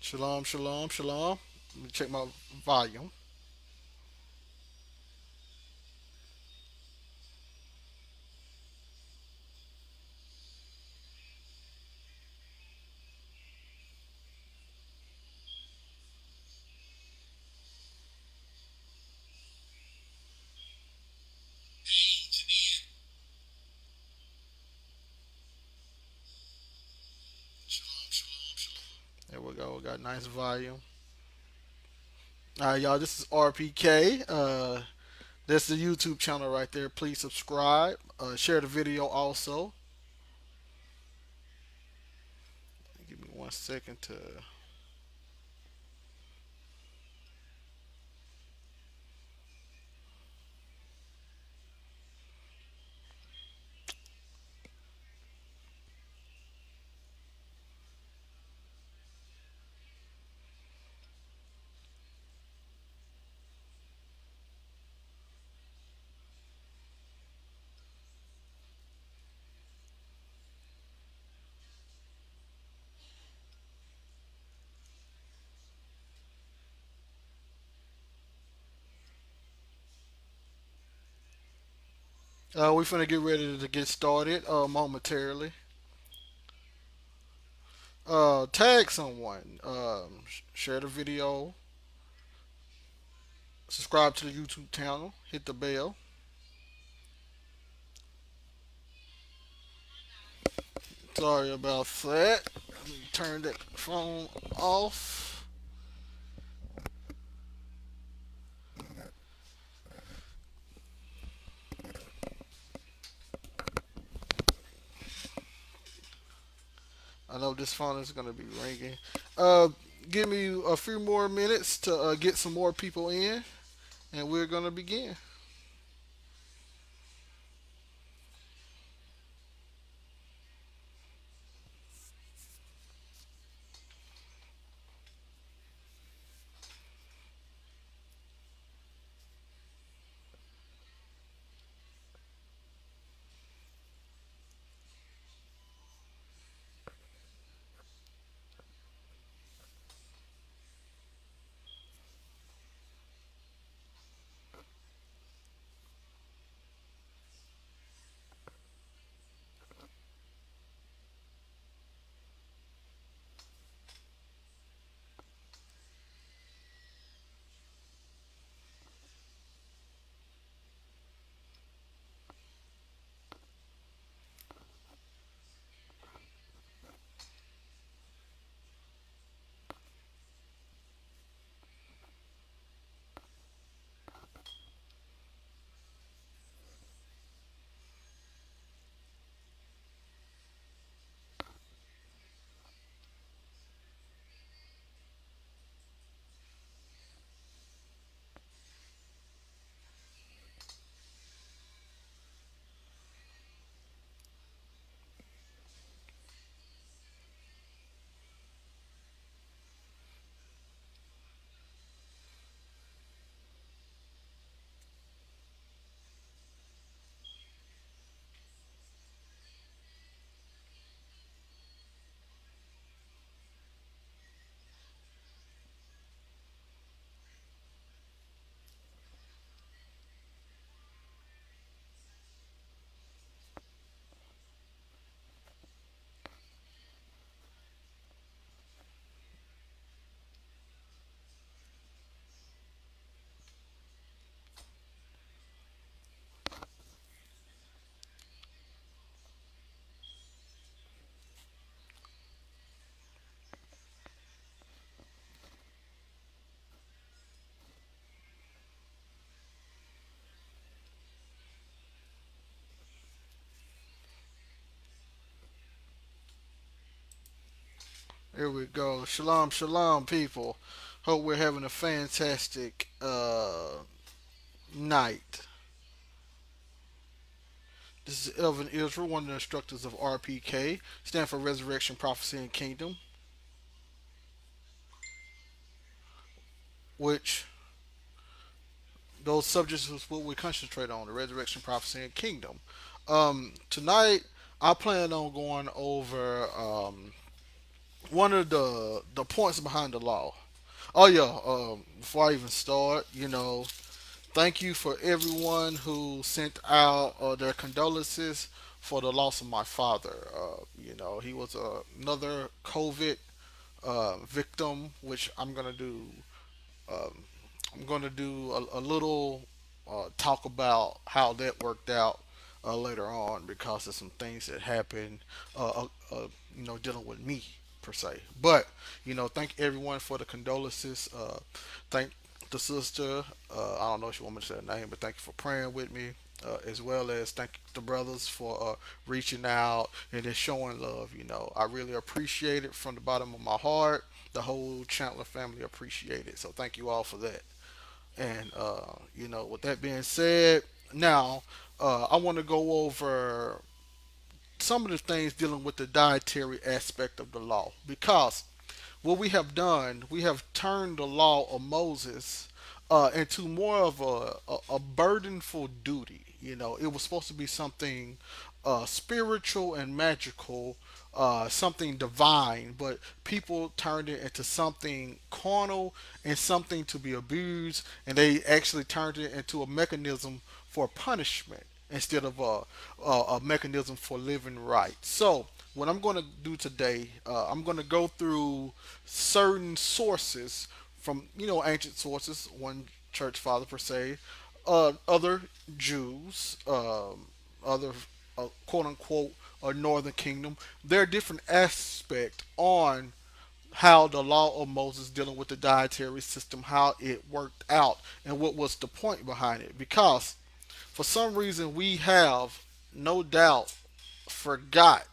Shalom, shalom, shalom. Let me check my volume. There we go. We got nice volume. All right, y'all. This is RPK. That's the YouTube channel right there. Please subscribe. Share the video also. Give me 1 second to. We finna get ready to get started momentarily. Tag someone. Share the video. Subscribe to the YouTube channel. Hit the bell. Sorry about that. Let me turn that phone off. I know this phone is going to be ringing. Uh, Give me a few more minutes to get some more people in, and we're going to begin. Here we go. Shalom, shalom, people. Hope we're having a fantastic night. This is Elvin Israel, one of the instructors of RPK, stand for Resurrection, Prophecy, and Kingdom, which those subjects is what we concentrate on: the resurrection, prophecy, and kingdom. Tonight, I plan on going over one of the points behind the law. Oh yeah. Before I even start, thank you for everyone who sent out their condolences for the loss of my father. He was another COVID victim, which um, I'm gonna do a little talk about how that worked out later on because of some things that happened, dealing with me per se. But thank everyone for the condolences. Thank the sister. I don't know if you want me to say her name, but thank you for praying with me. As well as thank the brothers for reaching out and just showing love. I really appreciate it from the bottom of my heart. The whole Chandler family appreciate it. So thank you all for that. And with that being said, now I want to go over some of the things dealing with the dietary aspect of the law because what we have done, we have turned the law of Moses into more of a burdenful duty. It was supposed to be something spiritual and magical, something divine, but people turned it into something carnal and something to be abused, and they actually turned it into a mechanism for punishment instead of a mechanism for living right. So, what I'm going to do today, I'm going to go through certain sources from ancient sources, one church father per se, other Jews, other quote unquote northern kingdom. There are different aspects on how the law of Moses dealing with the dietary system, how it worked out, and what was the point behind it. Because for some reason we have no doubt forgot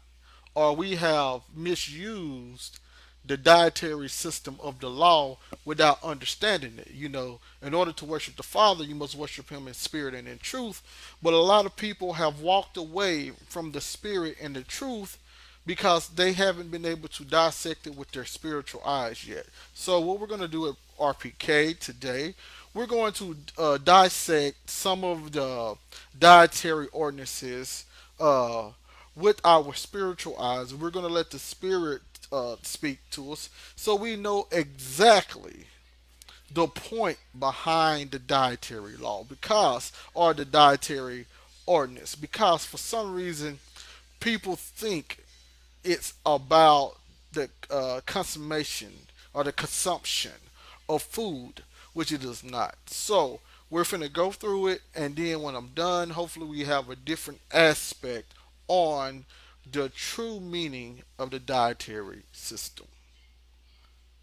or we have misused the dietary system of the law without understanding it. In order to worship the Father, you must worship Him in spirit and in truth. But a lot of people have walked away from the spirit and the truth because they haven't been able to dissect it with their spiritual eyes yet. So, what we're going to do at RPK today, we're going to dissect some of the dietary ordinances with our spiritual eyes. We're going to let the Spirit speak to us so we know exactly the point behind the dietary law because, or the dietary ordinance, because for some reason people think it's about the consummation or the consumption of food, which it is not. So we're finna go through it, and then when I'm done, hopefully we have a different aspect on the true meaning of the dietary system.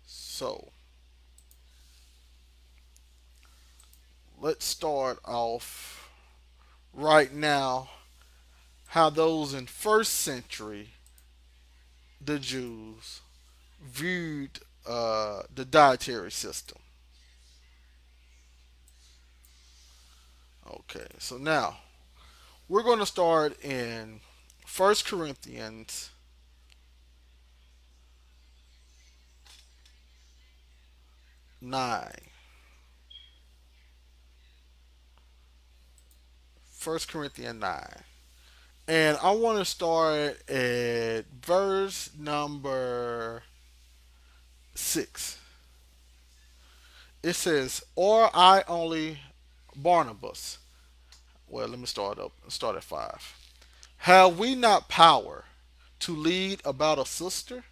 So let's start off right now. How those in first century, the Jews, viewed the dietary system. Okay, so now we're going to start in First Corinthians 9. First Corinthians 9. And I want to start at verse number 6. It says, "Or I only Barnabas." Well, let me start at 5. "Have we not power to lead about a sister,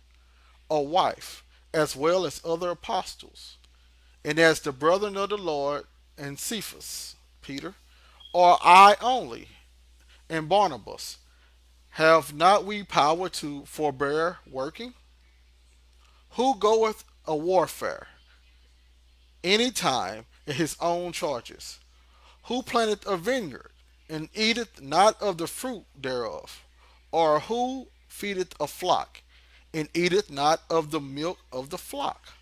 a wife, as well as other apostles, and as the brethren of the Lord, and Cephas, Peter? Or I only, and Barnabas? Have not we power to forbear working? Who goeth a warfare any time in his own charges? Who planteth a vineyard, and eateth not of the fruit thereof? Or who feedeth a flock, and eateth not of the milk of the flock?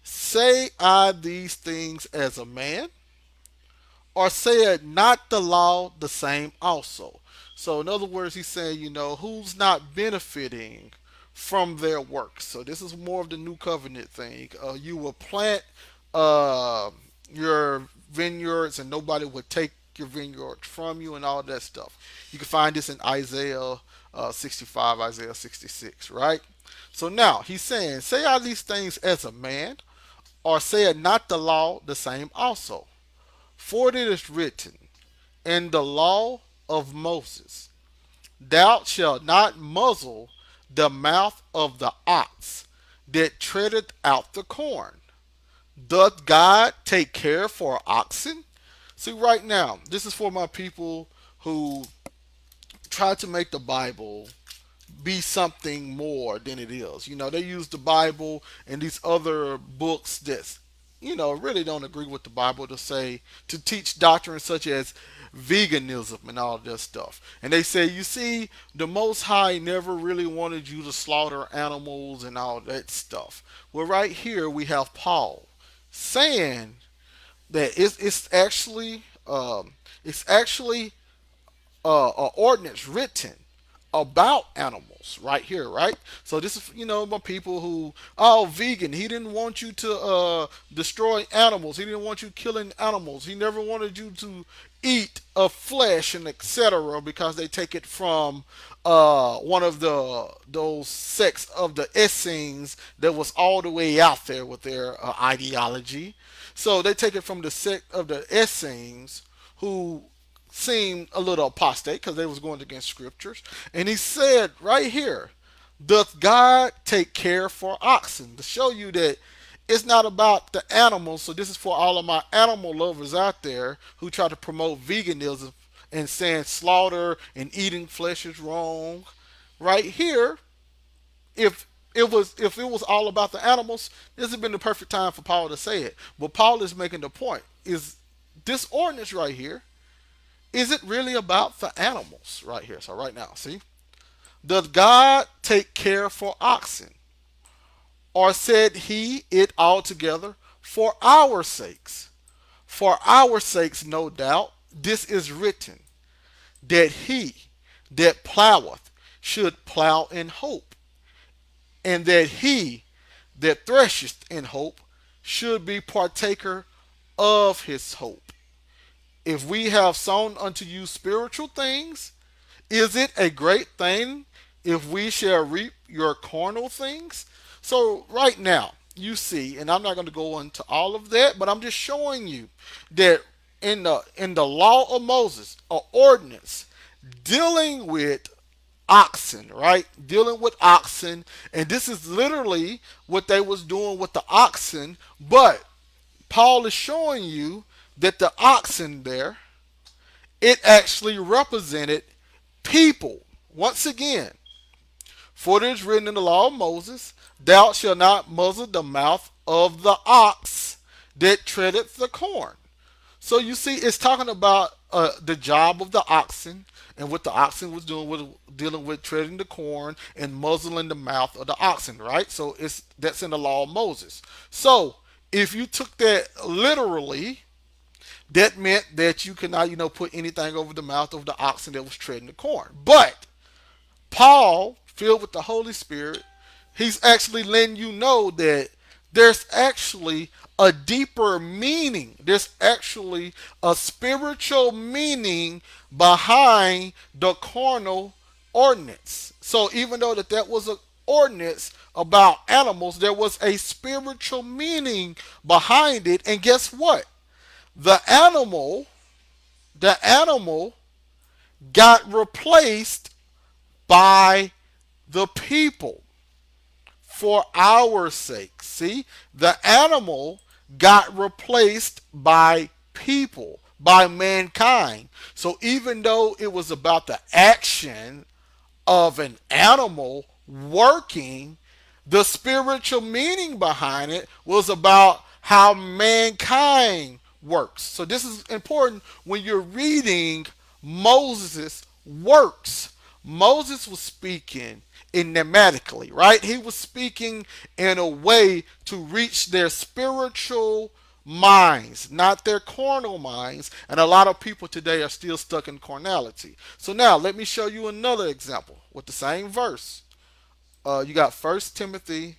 Say I these things as a man? Or said not the law the same also? So, in other words, he's saying, who's not benefiting from their works. So, this is more of the new covenant thing. You will plant uh, your vineyards, and nobody will take your vineyard from you, and all that stuff. You can find this in Isaiah 65, Isaiah 66, right? So now he's saying, say all these things as a man, or said not the law the same also? For it is written in the law of Moses, thou shalt not muzzle the mouth of the ox that treadeth out the corn. Doth God take care for oxen? See, right now, this is for my people who try to make the Bible be something more than it is. They use the Bible and these other books that, really don't agree with the Bible to teach doctrines such as veganism and all this stuff. And they say, you see, the Most High never really wanted you to slaughter animals and all that stuff. Well, right here we have Paul saying that it's actually an ordinance written about animals right here, right? So this is, my people who, oh, vegan. He didn't want you to destroy animals. He didn't want you killing animals. He never wanted you to eat of flesh and etc. because they take it from one of those sects of the Essenes that was all the way out there with their ideology. So they take it from the sect of the Essenes who seemed a little apostate because they was going against scriptures. And he said right here, doth God take care for oxen? To show you that it's not about the animals. So this is for all of my animal lovers out there who try to promote veganism and saying slaughter and eating flesh is wrong. Right here, if it was all about the animals, this has been the perfect time for Paul to say it. But Paul is making the point: is this ordinance right here, is it really about the animals right here? So right now, see, does God take care for oxen, or said he it altogether for our sakes? For our sakes, no doubt, this is written, that he that ploweth should plow in hope, and that he that thresheth in hope should be partaker of his hope. If we have sown unto you spiritual things, is it a great thing if we shall reap your carnal things? So right now, you see, and I'm not going to go into all of that, but I'm just showing you that in the law of Moses, an ordinance dealing with oxen, right? Dealing with oxen, and this is literally what they was doing with the oxen, but Paul is showing you that the oxen there, it actually represented people. Once again, for it is written in the law of Moses, thou shalt not muzzle the mouth of the ox that treadeth the corn. So you see, it's talking about the job of the oxen, and what the oxen was doing was dealing with treading the corn and muzzling the mouth of the oxen, right? So that's in the law of Moses. So if you took that literally, that meant that you could not, put anything over the mouth of the oxen that was treading the corn. But Paul, filled with the Holy Spirit, he's actually letting you know that there's actually a deeper meaning. There's actually a spiritual meaning behind the carnal ordinance. So even though that was an ordinance about animals, there was a spiritual meaning behind it. And guess what? The animal, the animal got replaced by the people for our sake. See, the animal got replaced by people, by mankind. So even though it was about the action of an animal working, the spiritual meaning behind it was about how mankind works. So this is important when you're reading Moses' works. Moses was speaking enigmatically, right? He was speaking in a way to reach their spiritual minds, not their carnal minds. And a lot of people today are still stuck in carnality. So now let me show you another example with the same verse. You got First Timothy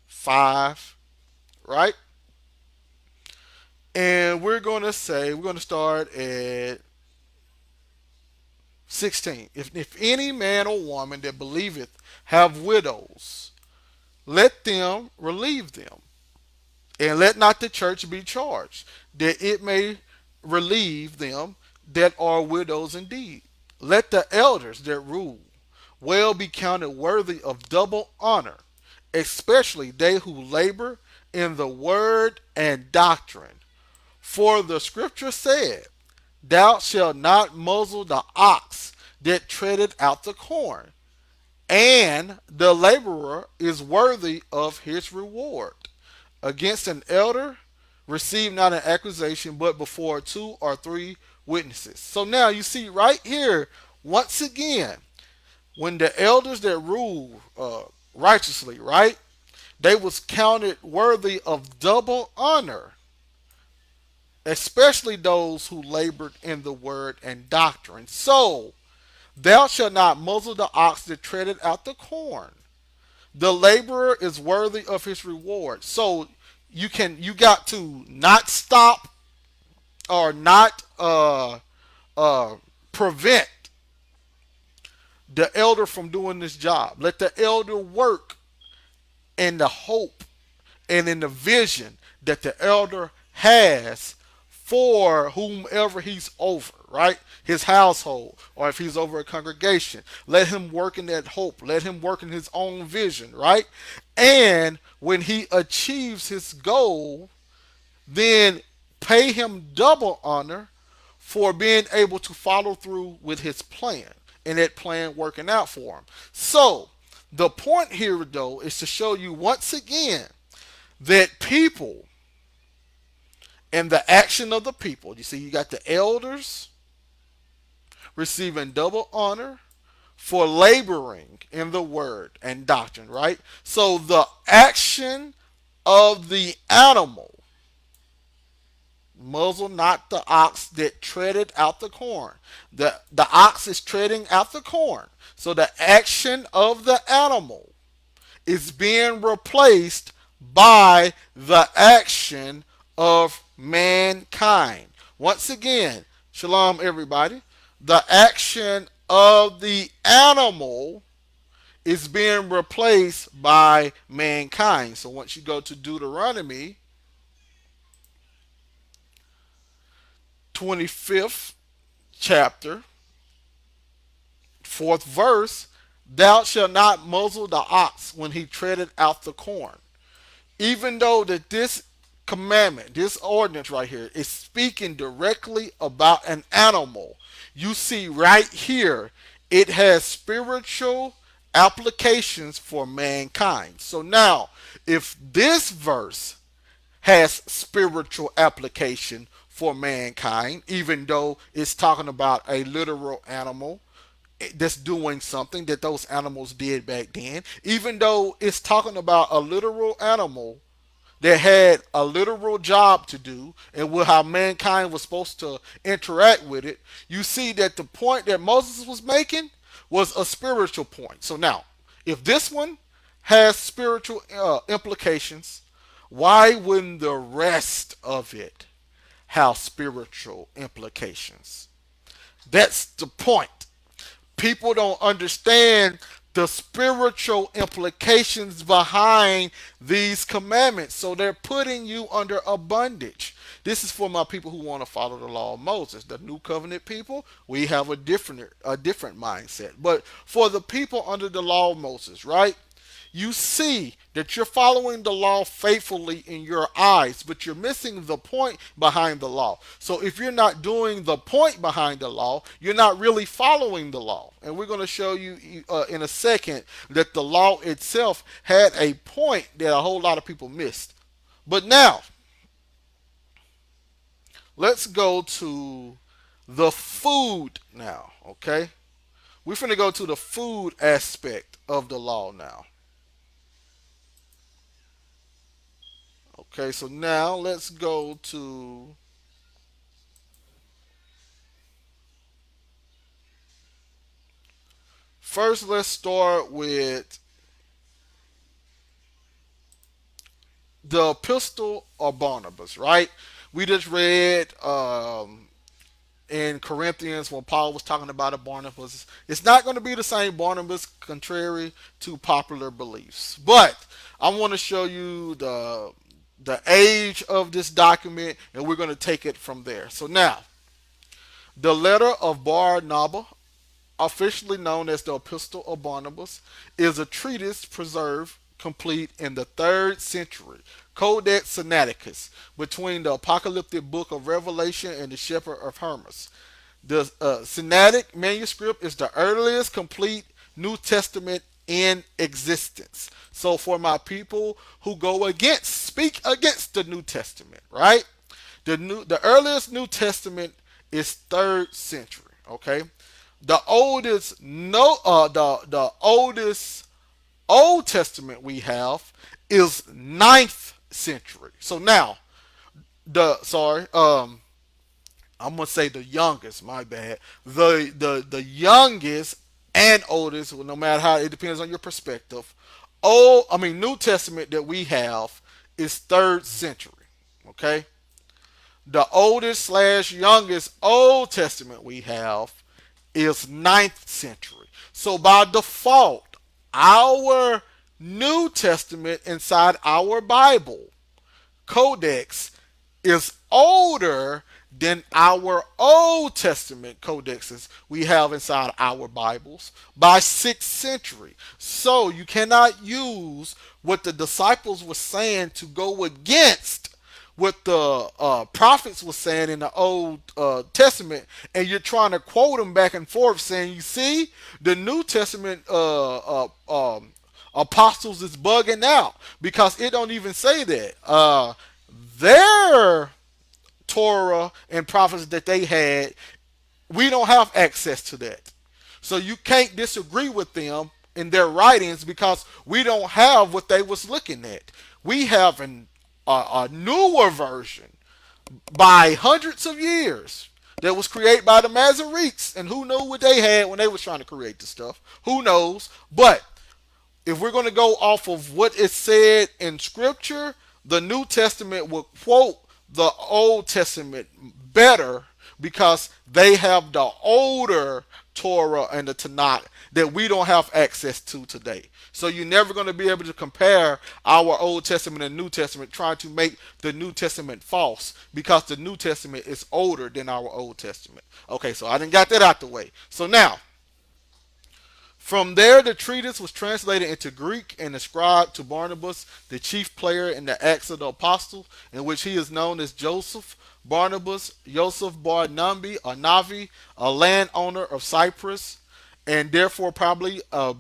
5, right? And we're going to start at 16. If any man or woman that believeth have widows, let them relieve them. And let not the church be charged, that it may relieve them that are widows indeed. Let the elders that rule well be counted worthy of double honor, especially they who labor in the word and doctrine. For the scripture said, thou shalt not muzzle the ox that treadeth out the corn, and the laborer is worthy of his reward. Against an elder, receive not an accusation, but before two or three witnesses. So now you see right here, once again, when the elders that rule righteously, right, they was counted worthy of double honor, especially those who labored in the word and doctrine. So thou shalt not muzzle the ox that treadeth out the corn. The laborer is worthy of his reward. So you got to not stop or not uh, prevent the elder from doing this job. Let the elder work in the hope and in the vision that the elder has for whomever he's over, right? His household, or if he's over a congregation. Let him work in that hope. Let him work in his own vision, right? And when he achieves his goal, then pay him double honor for being able to follow through with his plan and that plan working out for him. So, the point here, though, is to show you once again that people and the action of the people, you see, you got the elders receiving double honor for laboring in the word and doctrine, right? So, the action of the animal, muzzle not the ox that treaded out the corn. The ox is treading out the corn. So the action of the animal is being replaced by the action of mankind. Once again, shalom everybody. The action of the animal is being replaced by mankind. So once you go to Deuteronomy 25th chapter, 4th verse, thou shalt not muzzle the ox when he treadeth out the corn. Even though that this commandment, this ordinance right here, is speaking directly about an animal, you see right here, it has spiritual applications for mankind. So now, if this verse has spiritual application for mankind, even though it's talking about a literal animal that's doing something that those animals did back then, even though it's talking about a literal animal that had a literal job to do and how mankind was supposed to interact with it, you see that the point that Moses was making was a spiritual point. So now, if this one has spiritual implications, why wouldn't the rest of it have spiritual implications? That's the point. People don't understand the spiritual implications behind these commandments. So they're putting you under a bondage. This is for my people who want to follow the law of Moses. The new covenant people, we have a different mindset. But for the people under the law of Moses, right? You see that you're following the law faithfully in your eyes, but you're missing the point behind the law. So if you're not doing the point behind the law, you're not really following the law. And we're going to show you in a second that the law itself had a point that a whole lot of people missed. But now, let's go to the food now, okay? We're going to go to the food aspect of the law now. Okay, so now let's go to first. Let's start with the epistle of Barnabas, right? We just read in Corinthians when Paul was talking about a Barnabas. It's not going to be the same Barnabas, contrary to popular beliefs. But I want to show you the age of this document, and we're going to take it from there. So now, the letter of Barnabas, officially known as the Epistle of Barnabas, is a treatise preserved complete in the 3rd century, Codex Sinaiticus, between the apocalyptic book of Revelation and the Shepherd of Hermas. The Sinaitic manuscript is the earliest complete New Testament in existence. So for my people who speak against the New Testament, right? The earliest New Testament is 3rd century. Okay, the oldest no the oldest Old Testament we have is 9th century. So now the sorry I'm gonna say the youngest. My bad. The youngest and oldest, well, no matter how it depends on your perspective. New Testament that we have is 3rd century. Okay, the oldest slash youngest Old Testament we have is 9th century. So by default, our New Testament inside our Bible codex is older than our Old Testament codexes we have inside our Bibles by 6th century. So you cannot use what the disciples were saying to go against what the prophets were saying in the Old Testament, and you're trying to quote them back and forth, saying, "You see, the New Testament apostles is bugging out because it don't even say that." Their Torah and prophets that they had, we don't have access to that. So you can't disagree with them in their writings because we don't have what they was looking at. We have a newer version by hundreds of years that was created by the Masoretes, and who knew what they had when they was trying to create the stuff? Who knows? But if we're going to go off of what is said in Scripture, the New Testament will quote the Old Testament better because they have the older Torah and the Tanakh that we don't have access to today. So you're never going to be able to compare our Old Testament and New Testament trying to make the New Testament false because the New Testament is older than our Old Testament. Okay, so I didn't got that out the way. So now, from there, the treatise was translated into Greek and ascribed to Barnabas, the chief player in the Acts of the Apostles, in which he is known as Joseph Barnabas, Joseph Bar Nambi, a Navi, a landowner of Cyprus, and therefore probably a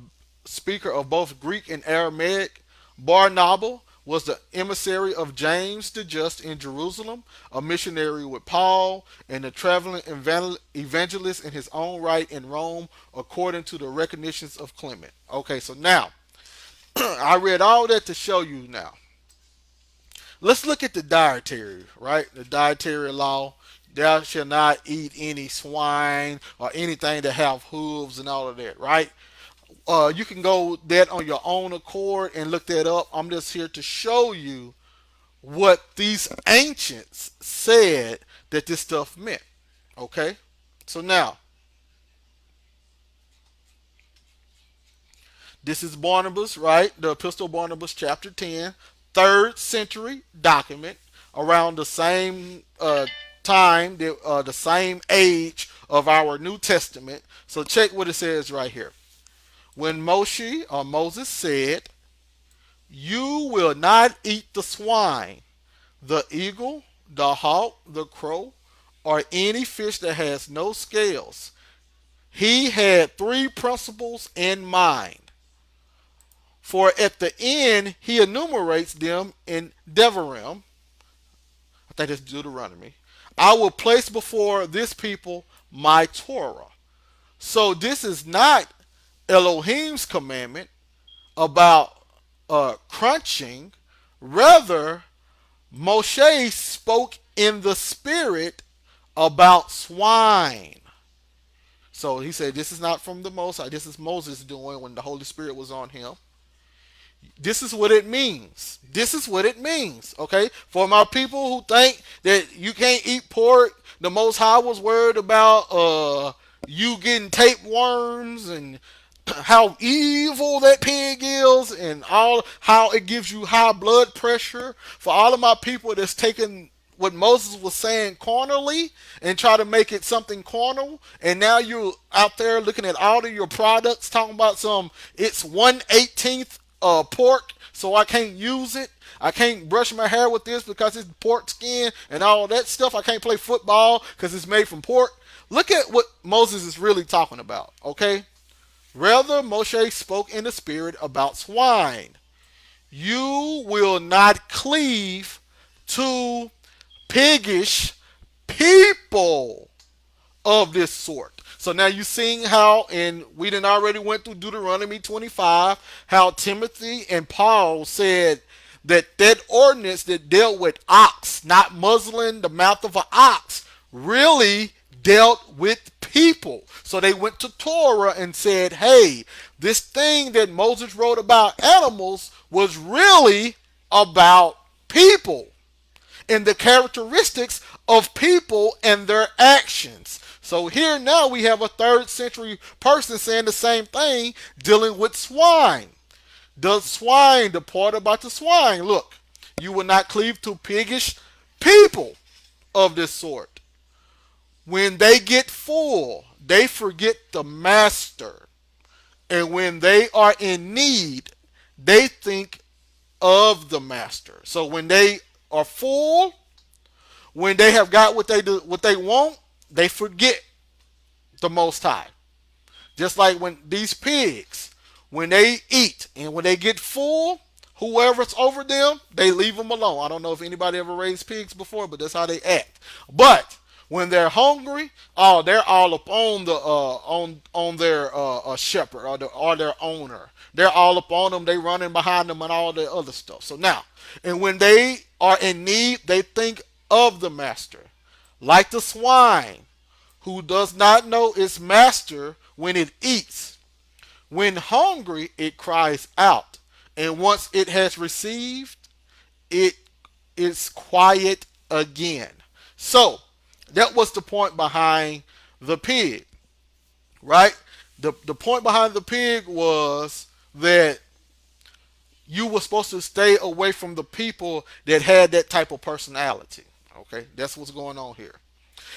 speaker of both Greek and Aramaic. Barnabas was the emissary of James the Just in Jerusalem, a missionary with Paul, and a traveling evangelist in his own right in Rome, according to the recognitions of Clement. Okay, so now, I read all that to show you now. Let's look at the dietary, right? The dietary law. Thou shalt not eat any swine or anything that have hooves and all of that, right? You can go that on your own accord and look that up. I'm just here to show you what these ancients said that this stuff meant. Okay? So now, this is Barnabas, right? The Epistle of Barnabas, chapter 10, 3rd century document, around the same time, the same age of our New Testament. So check what it says right here. When Moshe or Moses said, "You will not eat the swine, the eagle, the hawk, the crow, or any fish that has no scales," he had three principles in mind. For at the end, he enumerates them in Devarim. I think that's Deuteronomy. "I will place before this people my Torah." So this is not Elohim's commandment about crunching. Rather, Moshe spoke in the spirit about swine. So he said, this is not from the Most High. This is Moses doing when the Holy Spirit was on him. This is what it means. This is what it means. Okay? For my people who think that you can't eat pork, The Most High was worried about you getting tapeworms and how evil that pig is and all how it gives you high blood pressure. For all of my people that's taking what Moses was saying cornerly and try to make it something carnal, and now you're out there looking at all of your products talking about some it's 1/18th pork, so I can't use it. I can't brush my hair with this because it's pork skin and all that stuff. I can't play football because it's made from pork. Look at what Moses is really talking about, okay? Rather, Moshe spoke in the spirit about swine. You will not cleave to piggish people of this sort. So now you seeing how, and we done already went through Deuteronomy 25, how Timothy and Paul said that that ordinance that dealt with ox, not muzzling the mouth of an ox, really dealt with people. So they went to Torah and said, hey, this thing that Moses wrote about animals was really about people and the characteristics of people and their actions. So here now we have a third century person saying the same thing, dealing with swine. The swine, the part about the swine. Look, you will not cleave to piggish people of this sort. When they get full, they forget the master. And when they are in need, they think of the master. So when they are full, when they have got what they want, they forget the Most High. Just like when these pigs, when they eat and when they get full, whoever's over them, they leave them alone. I don't know if anybody ever raised pigs before, but that's how they act. But when they're hungry, oh, they're all up on the on their shepherd or their owner. They're all up on them. They running behind them and all the other stuff. So now, and when they are in need, they think of the master, like the swine who does not know its master when it eats. When hungry, it cries out, and once it has received, it is quiet again. So that was the point behind the pig, right? The point behind the pig was that you were supposed to stay away from the people that had that type of personality. Okay, that's what's going on here.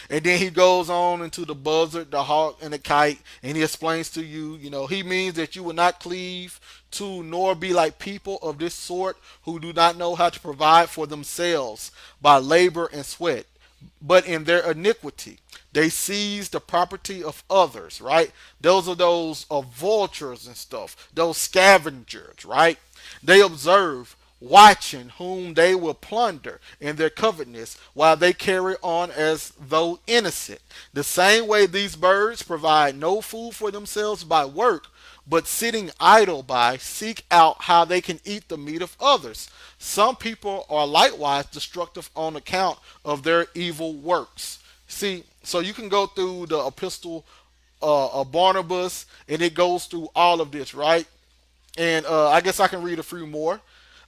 And then he goes on into the buzzard, the hawk, and the kite, and he explains to you, he means that you will not cleave to nor be like people of this sort who do not know how to provide for themselves by labor and sweat, but in their iniquity they seize the property of others, right? Those are those vultures and stuff, those scavengers, right? They observe, watching whom they will plunder in their covetousness while they carry on as though innocent. The same way these birds provide no food for themselves by work, but sitting idle by, seek out how they can eat the meat of others. Some people are likewise destructive on account of their evil works. See, so you can go through the epistle of Barnabas, and it goes through all of this, right? And I guess I can read a few more.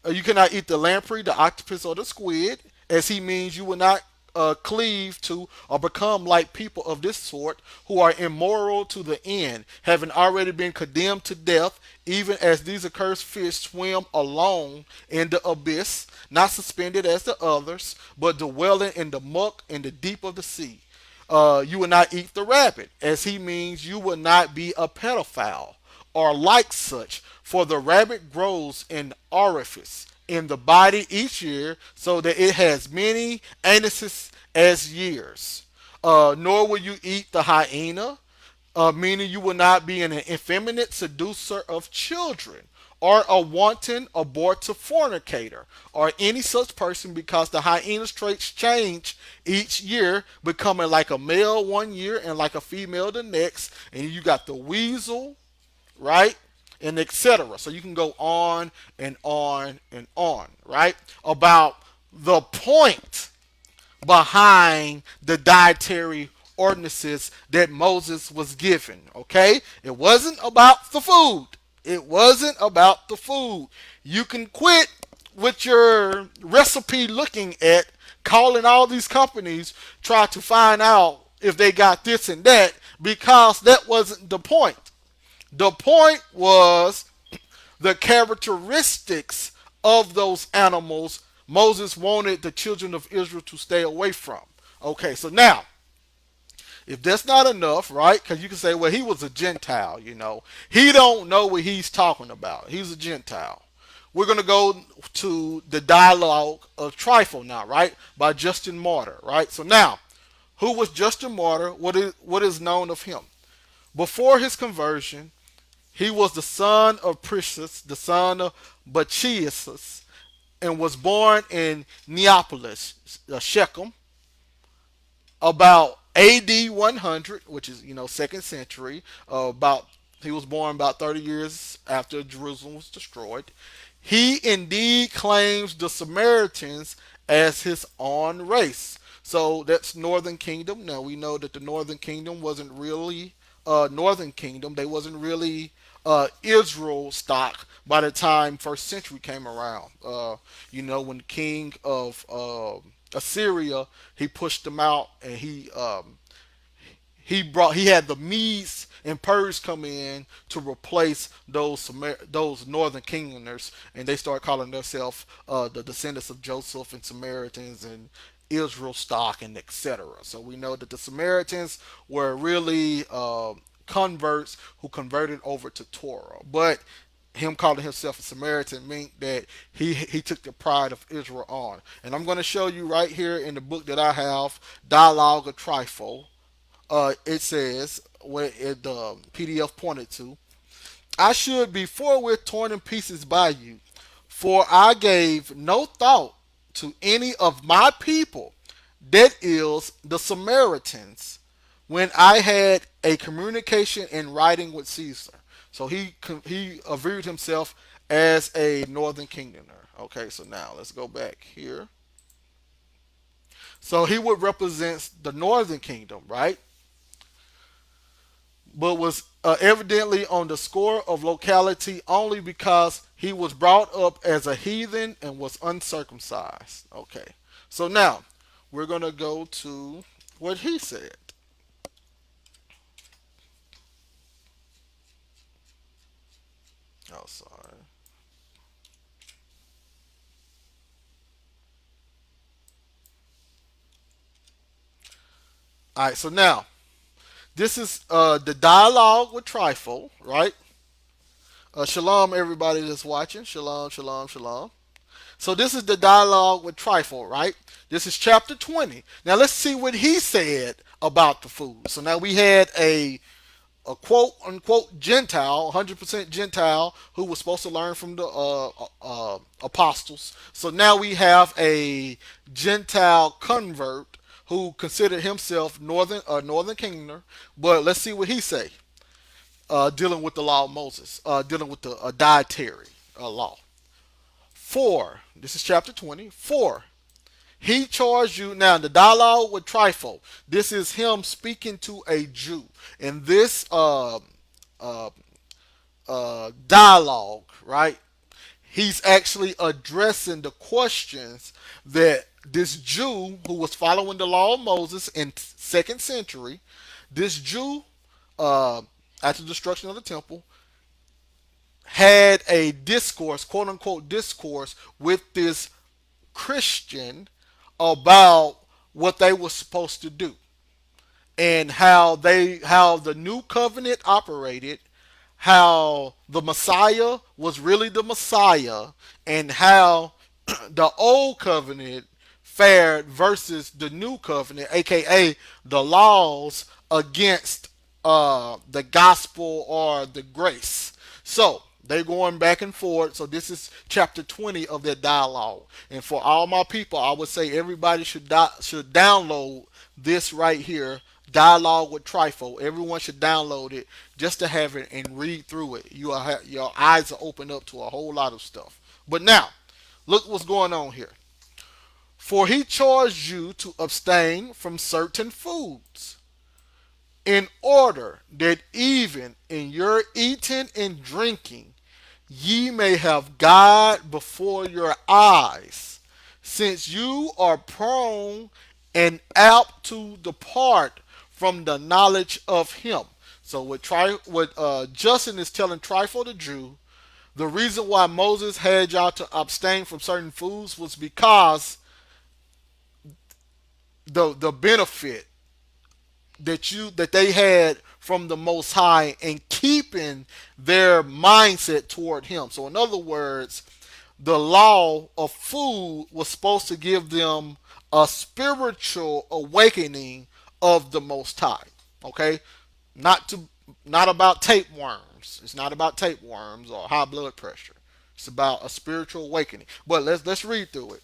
You cannot eat the lamprey, the octopus, or the squid, as he means you will not cleave to or become like people of this sort who are immoral to the end, having already been condemned to death, even as these accursed fish swim alone in the abyss, not suspended as the others, but dwelling in the muck in the deep of the sea. You will not eat the rabbit, as he means you will not be a pedophile or like such, for the rabbit grows an orifice in the body each year, so that it has many anuses as years. Nor will you eat the hyena, meaning you will not be an effeminate seducer of children, or a wanton abortive fornicator, or any such person, because the hyena's traits change each year, becoming like a male one year and like a female the next. And you got the weasel, right? And etc. So you can go on and on and on, right? About the point behind the dietary ordinances that Moses was given, okay? It wasn't about the food. It wasn't about the food. You can quit with your recipe looking at calling all these companies, try to find out if they got this and that, because that wasn't the point. The point was the characteristics of those animals Moses wanted the children of Israel to stay away from. Okay, so now, if that's not enough, right? Because you can say, well, he was a Gentile, He don't know what he's talking about. He's a Gentile. We're going to go to the dialogue of Trifle now, right? By Justin Martyr, right? So now, who was Justin Martyr? What is known of him? Before his conversion, he was the son of Priscus, the son of Bachias, and was born in Neapolis, Shechem, about AD 100, which is second century. About He was born about 30 years after Jerusalem was destroyed. He indeed claims the Samaritans as his own race. So that's Northern Kingdom. Now we know that the Northern Kingdom wasn't really Northern Kingdom. They wasn't really Israel stock by the time first century came around. When the king of Assyria, he pushed them out, and he had the Medes and Purs come in to replace those northern kingdomers, and they started calling themselves the descendants of Joseph and Samaritans and Israel stock and etc. So we know that the Samaritans were really converts who converted over to Torah, but him calling himself a Samaritan meant that he took the pride of Israel on. And I'm going to show you right here in the book that I have, Dialogue of Trifle. It says, where the PDF pointed to, I should be forthwith torn in pieces by you, for I gave no thought to any of my people, that is, the Samaritans, when I had a communication in writing with Caesar. So he viewed himself as a northern kingdomer. Okay, so now let's go back here. So he would represent the northern kingdom, right? But was evidently on the score of locality only because he was brought up as a heathen and was uncircumcised. Okay, so now we're going to go to what he said. Oh, sorry. All right, so now this is the dialogue with Trifle, right? Shalom, everybody that's watching. Shalom, shalom, shalom. So this is the dialogue with Trifle, right? This is chapter 20. Now let's see what he said about the food. So now we had a quote unquote Gentile, 100% Gentile, who was supposed to learn from the apostles. So now we have a Gentile convert who considered himself Northern Kingdom. But let's see what he say, dealing with the law of Moses, dealing with the dietary law. 4. This is chapter 20. 4. He charged you. Now, the dialogue with Trifle, this is him speaking to a Jew. In this uh, dialogue, right, he's actually addressing the questions that this Jew who was following the law of Moses in second century, this Jew, after the destruction of the temple, had a discourse, quote unquote discourse, with this Christian about what they were supposed to do, and how the new covenant operated, how the Messiah was really the Messiah, and how the old covenant fared versus the new covenant, aka the laws against the gospel or the grace. So they're going back and forth. So this is chapter 20 of that dialogue. And for all my people, I would say everybody should download this right here, Dialogue with Trifle. Everyone should download it just to have it and read through it. Your eyes are open up to a whole lot of stuff. But now, look what's going on here. For he charged you to abstain from certain foods, in order that even in your eating and drinking ye may have God before your eyes. since you are prone and apt to depart from the knowledge of him. So what Justin is telling Trypho the Jew, the reason why Moses had y'all to abstain from certain foods was because the benefit that they had from the Most High and keeping their mindset toward Him. So, in other words, the law of food was supposed to give them a spiritual awakening of the Most High. Okay, not to not about tapeworms. It's not about tapeworms or high blood pressure. It's about a spiritual awakening. But let's read through it.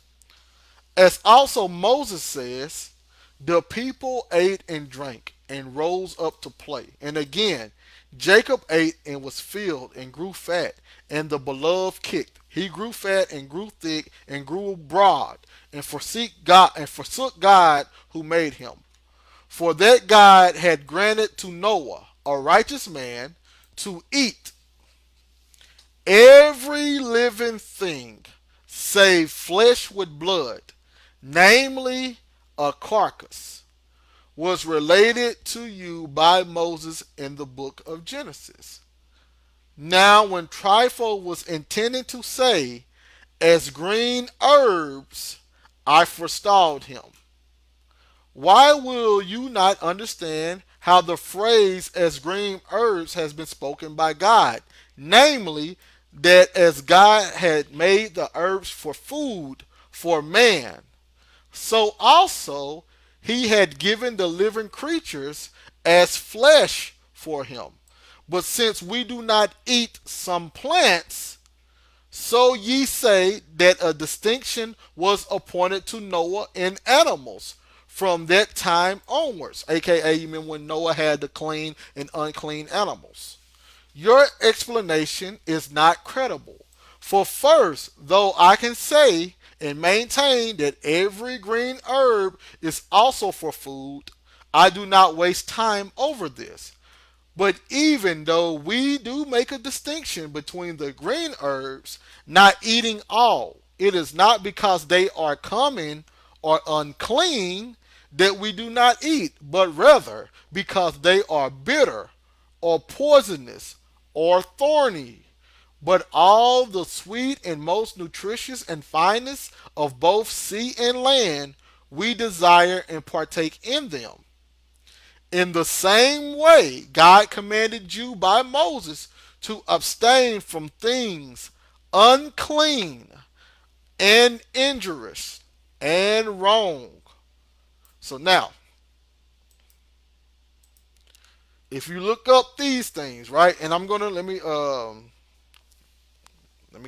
As also Moses says, the people ate and drank and rose up to play. And again, Jacob ate and was filled and grew fat, and the beloved kicked. He grew fat and grew thick and grew broad, and forsook God who made him. For that God had granted to Noah, a righteous man, to eat every living thing, save flesh with blood, namely a carcass, was related to you by Moses in the book of Genesis. Now, when Trypho was intending to say, as green herbs, I forestalled him. Why will you not understand how the phrase as green herbs has been spoken by God? Namely, that as God had made the herbs for food for man, so also he had given the living creatures as flesh for him. But since we do not eat some plants, so ye say that a distinction was appointed to Noah in animals from that time onwards, aka you mean when Noah had the clean and unclean animals. Your explanation is not credible. For first, though I can say and maintain that every green herb is also for food, I do not waste time over this. But even though we do make a distinction between the green herbs, not eating all, it is not because they are common or unclean that we do not eat, but rather because they are bitter or poisonous or thorny. But all the sweet and most nutritious and finest of both sea and land, we desire and partake in them. In the same way, God commanded you by Moses to abstain from things unclean and injurious and wrong. So now, if you look up these things, right, and I'm gonna let me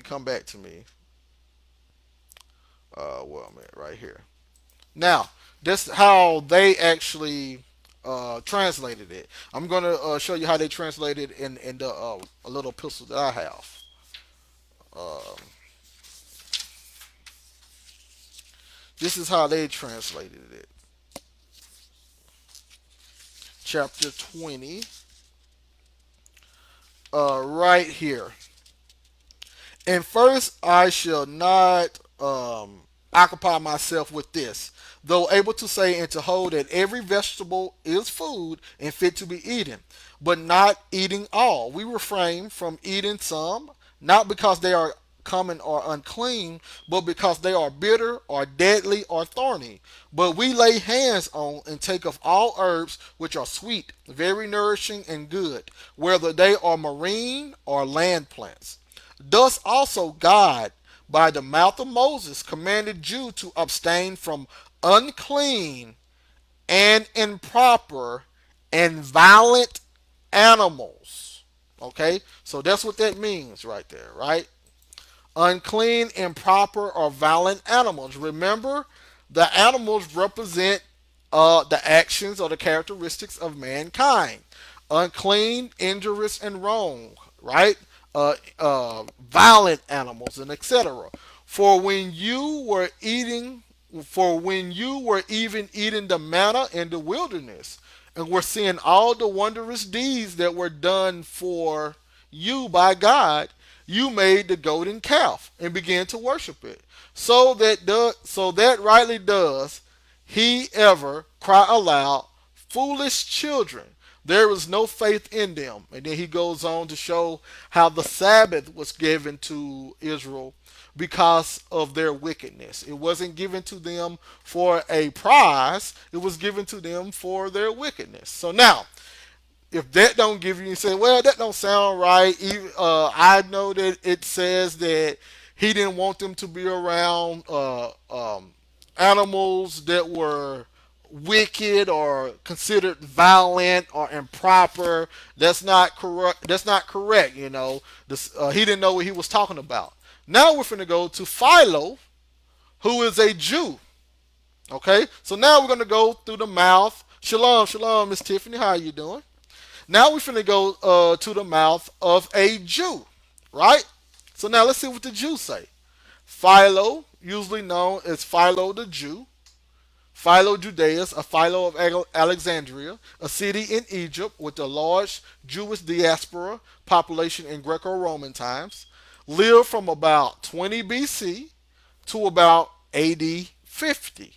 come back to me. Well, I'm at right here. Now, that's how they actually translated it. I'm gonna show you how they translated in the a little epistle that I have. Um, this is how they translated it. Chapter 20, right here. And first, I shall not occupy myself with this, though able to say and to hold that every vegetable is food and fit to be eaten, but not eating all. We refrain from eating some, not because they are common or unclean, but because they are bitter or deadly or thorny. But we lay hands on and take of all herbs which are sweet, very nourishing and good, whether they are marine or land plants. Thus also God, by the mouth of Moses, commanded you to abstain from unclean and improper and violent animals. Okay? So that's what that means right there, right? Unclean, improper, or violent animals. Remember, the animals represent the actions or the characteristics of mankind. Unclean, injurious, and wrong, right? Violent animals, and etc. For when you were eating, for when you were even eating the manna in the wilderness, and were seeing all the wondrous deeds that were done for you by God, you made the golden calf and began to worship it. So that rightly does he ever cry aloud, foolish children. There is no faith in them. And then he goes on to show how the Sabbath was given to Israel because of their wickedness. It wasn't given to them for a prize, it was given to them for their wickedness. So now, if that don't give you say, well, that don't sound right. Even, I know that it says that he didn't want them to be around animals that were wicked or considered violent or improper. That's not correct. That's not correct. He didn't know what he was talking about. Now we're going to go to Philo, who is a Jew. Okay, so now we're going to go through the mouth. Shalom, shalom, Miss Tiffany. How are you doing? Now we're finna go to the mouth of a Jew, right? So now let's see what the Jews say. Philo, usually known as Philo the Jew, Philo Judaeus, a Philo of Alexandria, a city in Egypt with a large Jewish diaspora population in Greco-Roman times, lived from about 20 BC to about AD 50.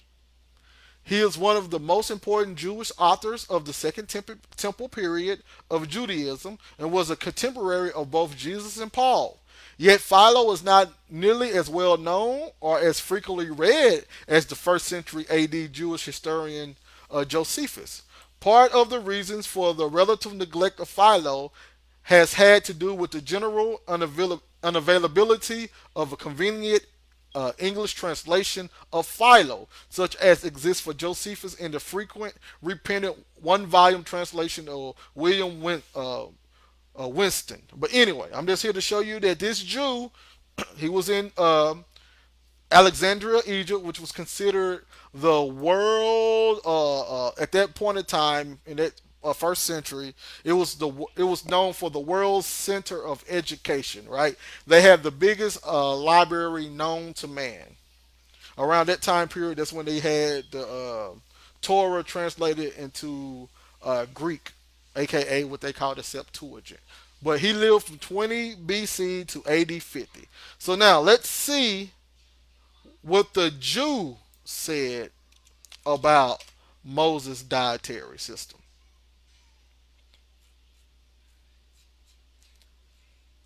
He is one of the most important Jewish authors of the Second Temple period of Judaism and was a contemporary of both Jesus and Paul. Yet Philo is not nearly as well known or as frequently read as the first century AD Jewish historian Josephus. Part of the reasons for the relative neglect of Philo has had to do with the general unavailability of a convenient English translation of Philo, such as exists for Josephus in the frequent repentant one-volume translation of William Winston. But anyway, I'm just here to show you that this Jew, he was in Alexandria, Egypt, which was considered the world at that point in time in that first century. It was known for the world's center of education. Right? They had the biggest library known to man. Around that time period, that's when they had the Torah translated into Greek, aka what they call the Septuagint. But he lived from 20 BC to AD 50. So now let's see what the Jew said about Moses' dietary system.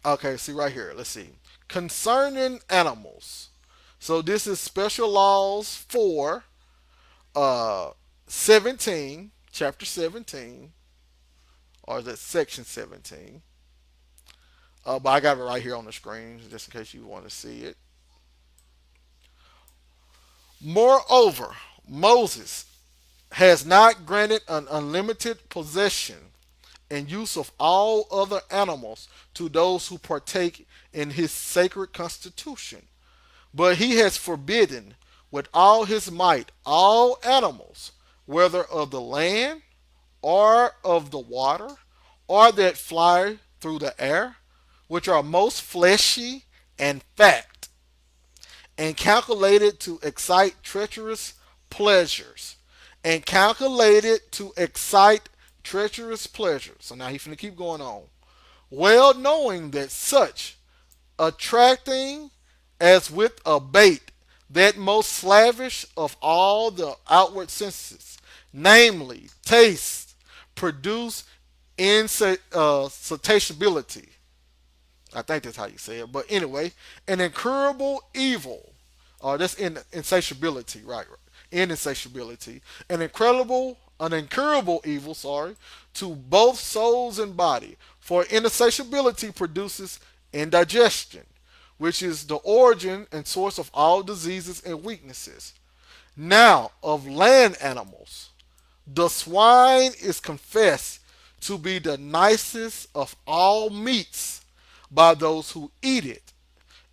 Okay, see right here. Let's see. Concerning animals. So this is special laws for 17, chapter 17, or is that section 17? But I got it right here on the screen just in case you want to see it. Moreover, Moses has not granted an unlimited possession and use of all other animals to those who partake in his sacred constitution. But he has forbidden with all his might all animals, whether of the land or of the water, or that fly through the air, which are most fleshy and fat, and calculated to excite treacherous pleasures. And calculated to excite treacherous pleasures. So now he's going to keep going on. Well knowing that such attracting as with a bait, that most slavish of all the outward senses, namely taste, produce insatiability. I think that's how you say it. But anyway, an incurable evil, or that's insatiability, right? In insatiability, an incurable evil, sorry, to both souls and body. For insatiability produces indigestion, which is the origin and source of all diseases and weaknesses. Now, of land animals, the swine is confessed to be the nicest of all meats by those who eat it,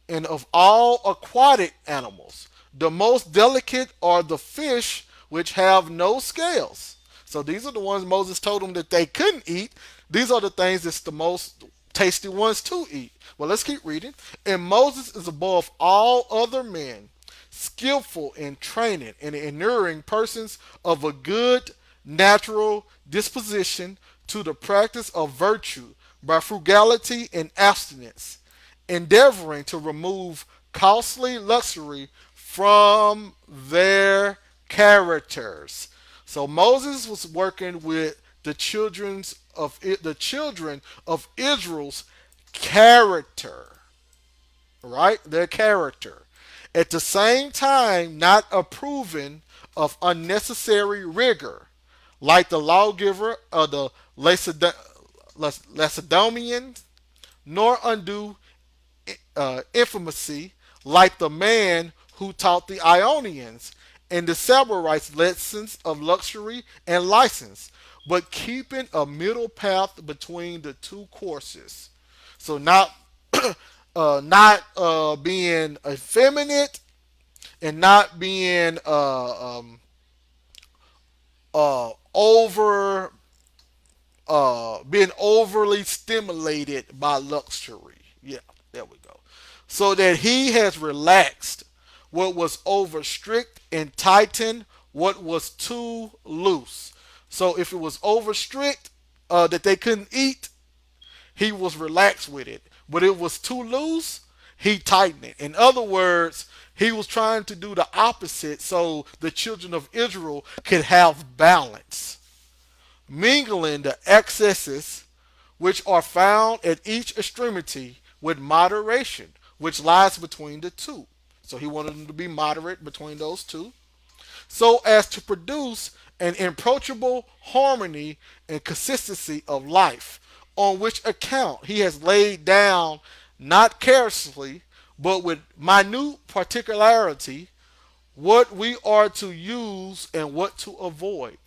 and of all aquatic animals, the most delicate are the fish which have no scales. So these are the ones Moses told them that they couldn't eat. These are the things that's the most tasty ones to eat. Well, let's keep reading. And Moses is above all other men, skillful in training and inuring persons of a good natural disposition to the practice of virtue by frugality and abstinence, endeavoring to remove costly luxury from their characters. So Moses was working with the children of Israel's character, right? Their character. At the same time, not approving of unnecessary rigor, like the lawgiver of the Lacedaemonians, nor undue infamy, like the man who taught the Ionians and the Sabarites lessons of luxury and license, but keeping a middle path between the two courses. So not being effeminate and not being over being overly stimulated by luxury. Yeah, there we go. So that he has relaxed what was over strict and tightened what was too loose. So if it was over strict that they couldn't eat, he was relaxed with it. But it was too loose, he tightened it. In other words, he was trying to do the opposite so the children of Israel could have balance, mingling the excesses which are found at each extremity with moderation, which lies between the two. So he wanted them to be moderate between those two, so as to produce an approachable harmony and consistency of life, on which account he has laid down not carelessly, but with minute particularity, what we are to use and what to avoid.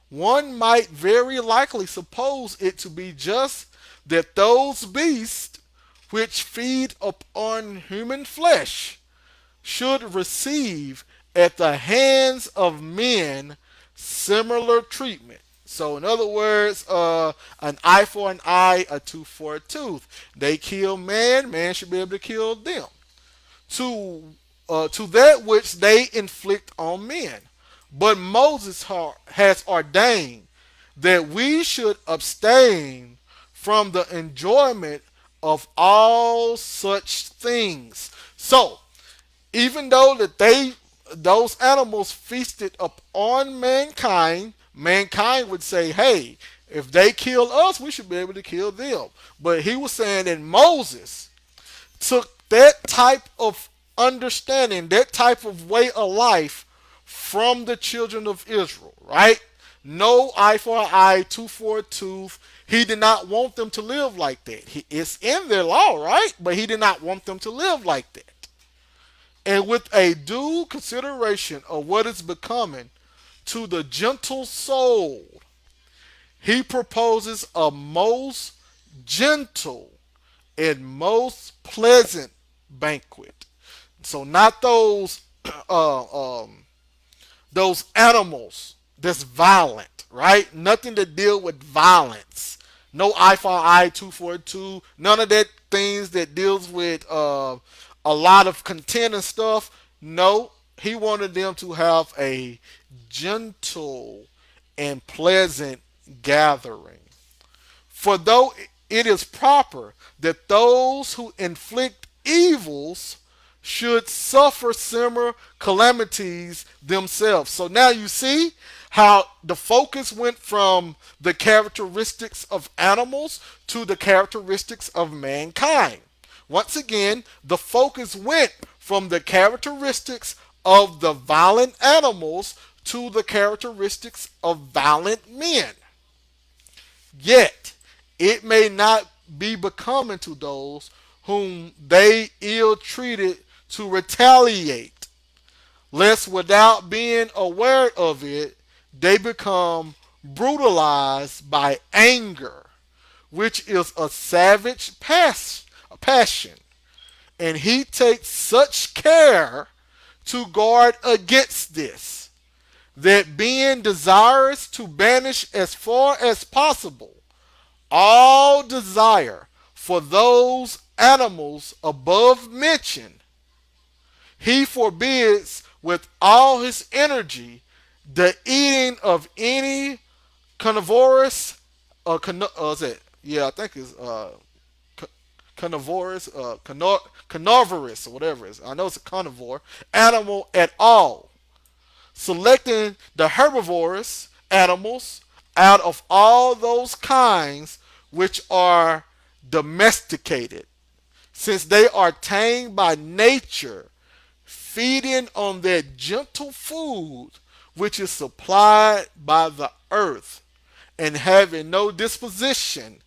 One might very likely suppose it to be just that those beasts which feed upon human flesh should receive at the hands of men similar treatment. So, in other words, an eye for an eye, a tooth for a tooth. They kill man, man should be able to kill them. To that which they inflict on men. But Moses has ordained that we should abstain from the enjoyment of all such things. So, even though that those animals feasted upon mankind, mankind would say, hey, if they kill us, we should be able to kill them. But he was saying that Moses took that type of understanding, that type of way of life from the children of Israel, right? No eye for an eye, tooth for a tooth. He did not want them to live like that. It's in their law, right? But he did not want them to live like that. And with a due consideration of what is becoming to the gentle soul, he proposes a most gentle and most pleasant banquet. So not uh, um, those animals that's violent, right? Nothing to deal with violence. No eye for eye, tooth for a tooth. None of that things that deals with a lot of content and stuff. No, he wanted them to have a gentle and pleasant gathering. For though it is proper that those who inflict evils should suffer similar calamities themselves. So now you see how the focus went from the characteristics of animals to the characteristics of mankind. Once again, the focus went from the characteristics of the violent animals to the characteristics of violent men. Yet, it may not be becoming to those whom they ill treated to retaliate, lest without being aware of it, they become brutalized by anger, which is a savage passion. And he takes such care to guard against this, that being desirous to banish as far as possible all desire for those animals above mentioned, he forbids with all his energy the eating of any carnivorous, is it? Yeah, I think it's carnivorous, carnivorous, or whatever it is. I know it's a carnivore animal at all, selecting the herbivorous animals out of all those kinds which are domesticated, since they are tamed by nature, feeding on that gentle food which is supplied by the earth, and having no disposition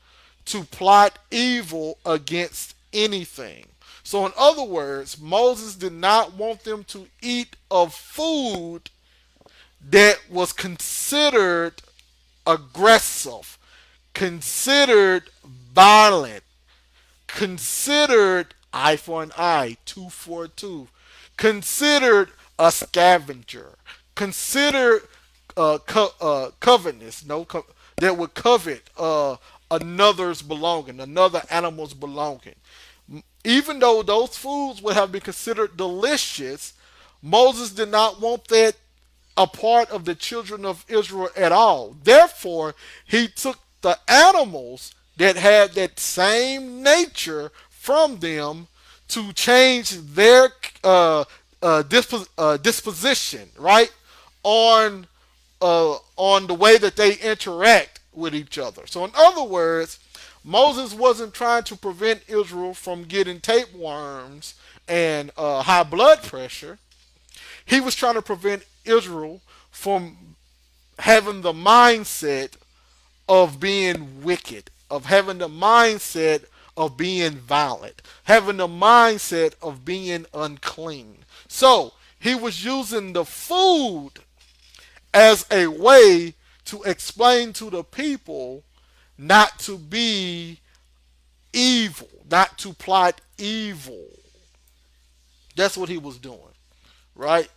to plot evil against anything. So, in other words, Moses did not want them to eat of food that was considered aggressive, considered violent, considered eye for an eye, tooth for a tooth, considered a scavenger, considered covetousness, that would covet another's belonging, another animal's belonging. Even though those foods would have been considered delicious, Moses did not want that a part of the children of Israel at all. Therefore, he took the animals that had that same nature from them to change their disposition, right, on the way that they interact with each other. So, in other words, Moses wasn't trying to prevent Israel from getting tapeworms and high blood pressure. He was trying to prevent Israel from having the mindset of being wicked, of having the mindset of being violent, having the mindset of being unclean. So he was using the food as a way to explain to the people not to be evil, not to plot evil. That's what he was doing, right?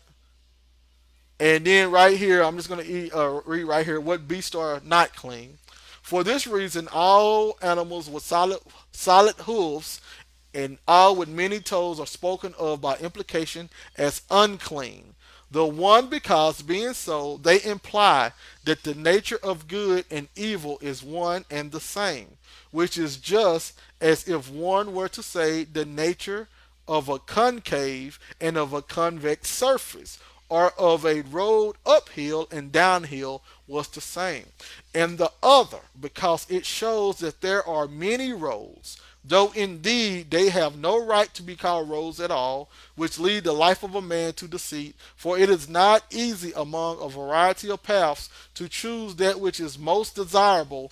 And then right here, I'm just going to read right here what beasts are not clean. For this reason, all animals with solid hooves and all with many toes are spoken of by implication as unclean. The one because, being so, they imply that the nature of good and evil is one and the same, which is just as if one were to say the nature of a concave and of a convex surface, or of a road uphill and downhill was the same. And the other, because it shows that there are many roads, though indeed they have no right to be called roads at all, which lead the life of a man to deceit. For it is not easy among a variety of paths to choose that which is most desirable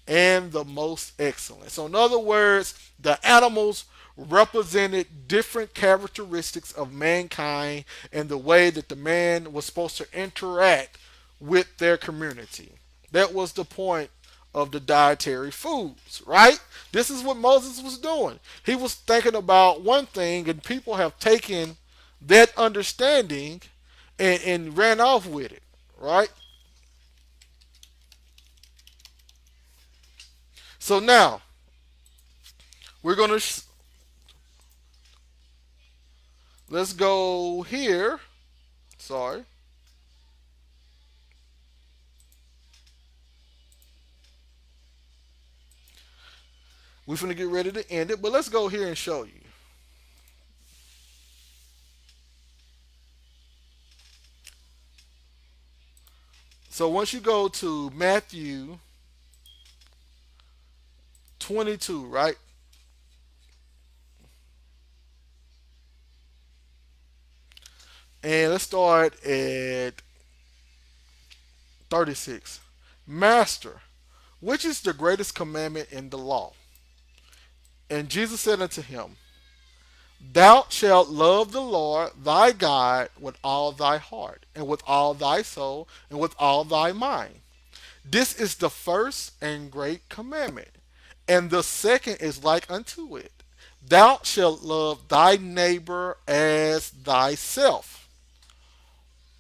and the most excellent. So, in other words, the animals represented different characteristics of mankind and the way that the man was supposed to interact with their community. That was the point of the dietary foods, right? This is what Moses was doing. He was thinking about one thing, and people have taken that understanding and ran off with it, right? So now we're going to let's go here. Sorry. We're going to get ready to end it, but let's go here and show you. So once you go to Matthew 22, right? And let's start at 36. Master, which is the greatest commandment in the law? And Jesus said unto him, Thou shalt love the Lord thy God with all thy heart, and with all thy soul, and with all thy mind. This is the first and great commandment. And the second is like unto it. Thou shalt love thy neighbor as thyself.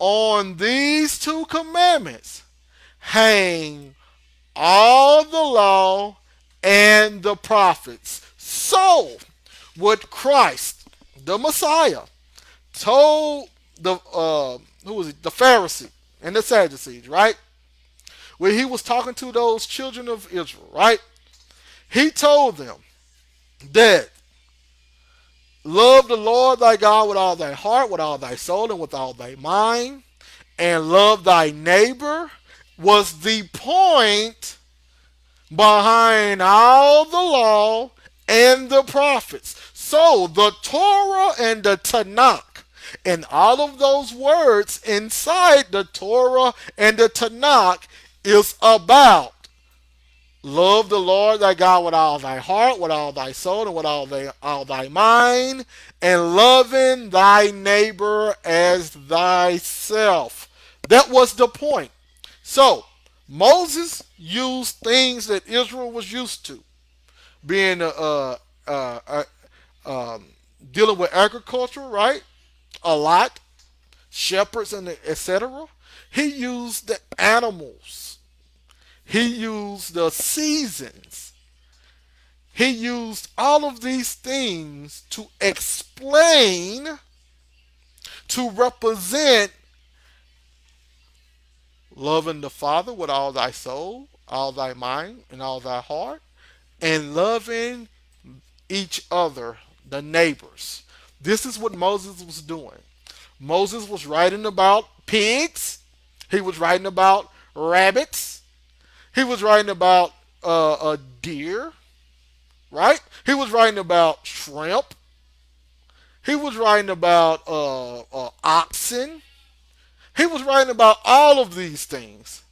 On these two commandments hang all the law and the prophets. So, what Christ, the Messiah, told the who was it, the Pharisee and the Sadducees, right? When he was talking to those children of Israel, right? He told them that love the Lord thy God with all thy heart, with all thy soul, and with all thy mind, and love thy neighbor was the point behind all the law and the prophets. So the Torah and the Tanakh, and all of those words inside the Torah and the Tanakh, is about love the Lord thy God with all thy heart, with all thy soul, and with all thy mind, and loving thy neighbor as thyself. That was the point. So, Moses used things that Israel was used to, being uh, um, dealing with agriculture, right? A lot, shepherds and etc. He used the animals. He used the seasons. He used all of these things to explain, to represent loving the Father with all thy soul, all thy mind, and all thy heart, and loving each other, the neighbors. This is what Moses was doing. Moses was writing about pigs. He was writing about rabbits. He was writing about a deer, right? He was writing about shrimp. He was writing about oxen. He was writing about all of these things.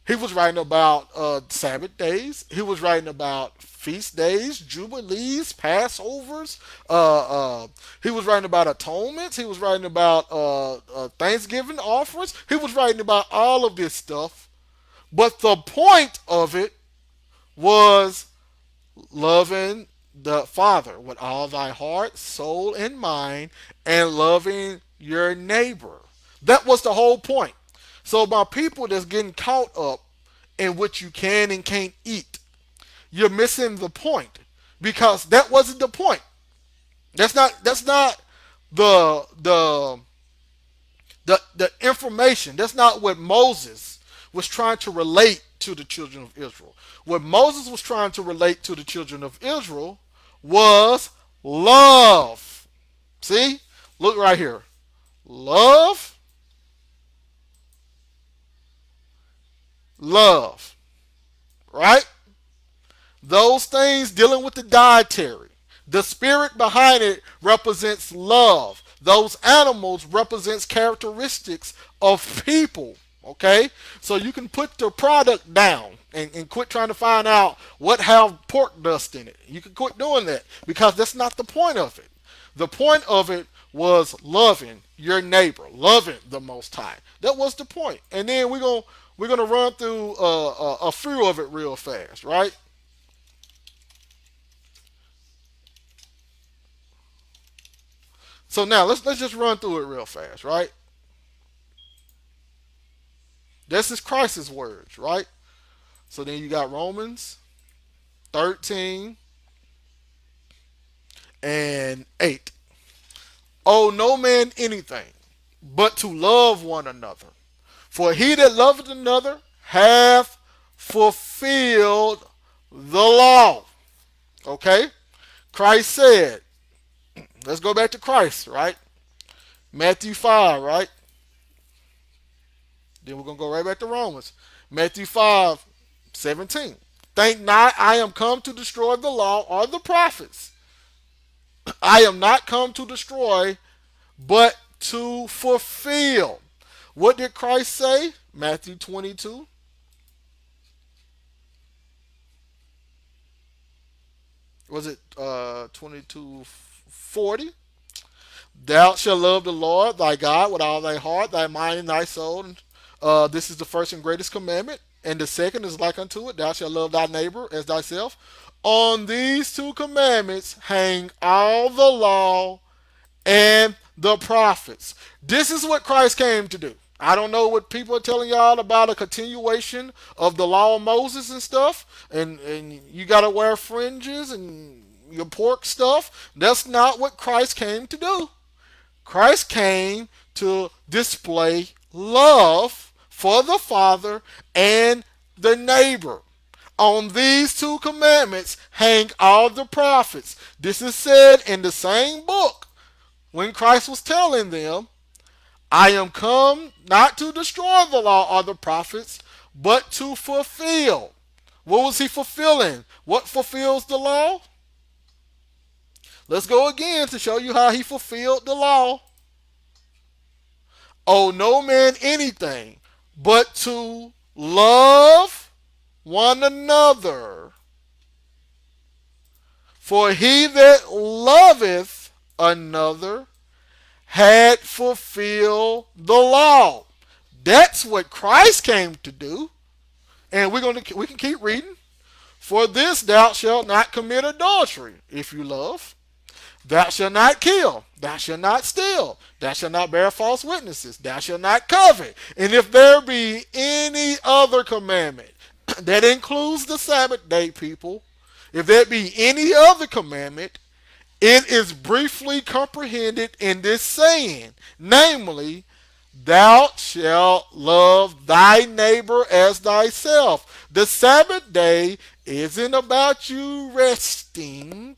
He was writing about Sabbath days. He was writing about feast days, jubilees, Passovers. He was writing about atonements. He was writing about Thanksgiving offerings. He was writing about all of this stuff. But the point of it was loving the Father with all thy heart, soul, and mind, and loving your neighbor. That was the whole point. So, by people that's getting caught up in what you can and can't eat, you're missing the point because that wasn't the point. That's not the the information. That's not what Moses was trying to relate to the children of Israel. What Moses was trying to relate to the children of Israel was love. See? Look right here. Love, love. Right? Those things dealing with the dietary. The spirit behind it represents love. Those animals represents characteristics of people. Okay? So you can put the product down and quit trying to find out what have pork dust in it. You can quit doing that because that's not the point of it. The point of it was loving your neighbor, loving the Most High. That was the point. And then we're gonna run through a few of it real fast, right? So now let's just run through it real fast, right? This is Christ's words, right? So then you got Romans 13 and 8. Owe no man anything but to love one another. For he that loveth another hath fulfilled the law. Okay? Christ said, let's go back to Christ, right? Matthew 5, right? Then we're going to go right back to Romans. Matthew 5, 17. Think not I am come to destroy the law or the prophets. I am not come to destroy, but to fulfill. What did Christ say? Matthew 22. Was it 22:40? Thou shalt love the Lord thy God with all thy heart, thy mind, and thy soul. This is the first and greatest commandment. And the second is like unto it, thou shalt love thy neighbor as thyself. On these two commandments hang all the law and the prophets. This is what Christ came to do. I don't know what people are telling y'all about a continuation of the law of Moses and stuff, and you gotta wear fringes and your pork stuff. That's not what Christ came to do. Christ came to display love for the Father and the neighbor. On these two commandments hang all the prophets. This is said in the same book when Christ was telling them, I am come not to destroy the law or the prophets, but to fulfill. What was he fulfilling? What fulfills the law? Let's go again to show you how he fulfilled the law. Owe no man anything but to love one another. For he that loveth another had fulfilled the law. That's what Christ came to do. And we can keep reading. For this thou shalt not commit adultery if you love. Thou shalt not kill. Thou shalt not steal. Thou shalt not bear false witnesses. Thou shalt not covet. And if there be any other commandment, that includes the Sabbath day, people. If there be any other commandment, it is briefly comprehended in this saying, namely, thou shalt love thy neighbor as thyself. The Sabbath day isn't about you resting.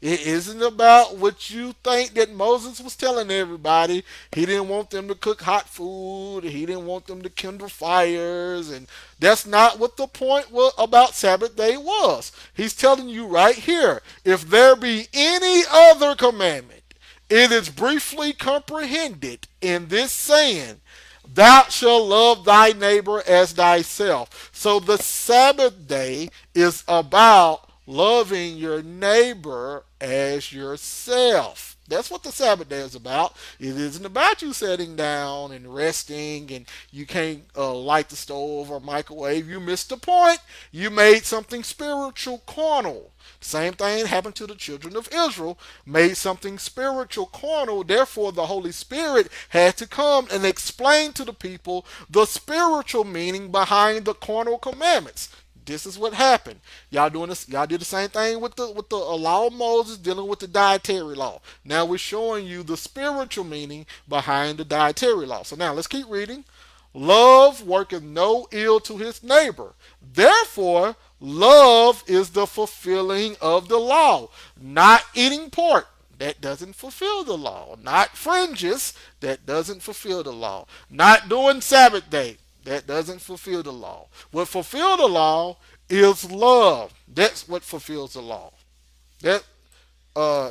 It isn't about what you think that Moses was telling everybody. He didn't want them to cook hot food. He didn't want them to kindle fires. And that's not what the point about Sabbath day was. He's telling you right here, if there be any other commandment, it is briefly comprehended in this saying, thou shalt love thy neighbor as thyself. So the Sabbath day is about loving your neighbor as yourself. That's what the Sabbath day is about. It isn't about you sitting down and resting and you can't light the stove or microwave. You missed the point. You made something spiritual carnal. Same thing happened to the children of Israel, made something spiritual carnal. Therefore, the Holy Spirit had to come and explain to the people the spiritual meaning behind the carnal commandments. This is what happened. Y'all doing this? Y'all did the same thing with the law of Moses, dealing with the dietary law. Now we're showing you the spiritual meaning behind the dietary law. So now let's keep reading. Love worketh no ill to his neighbor. Therefore, love is the fulfilling of the law. Not eating pork, that doesn't fulfill the law. Not fringes, that doesn't fulfill the law. Not doing Sabbath day, that doesn't fulfill the law. What fulfills the law is love. That's what fulfills the law. That uh,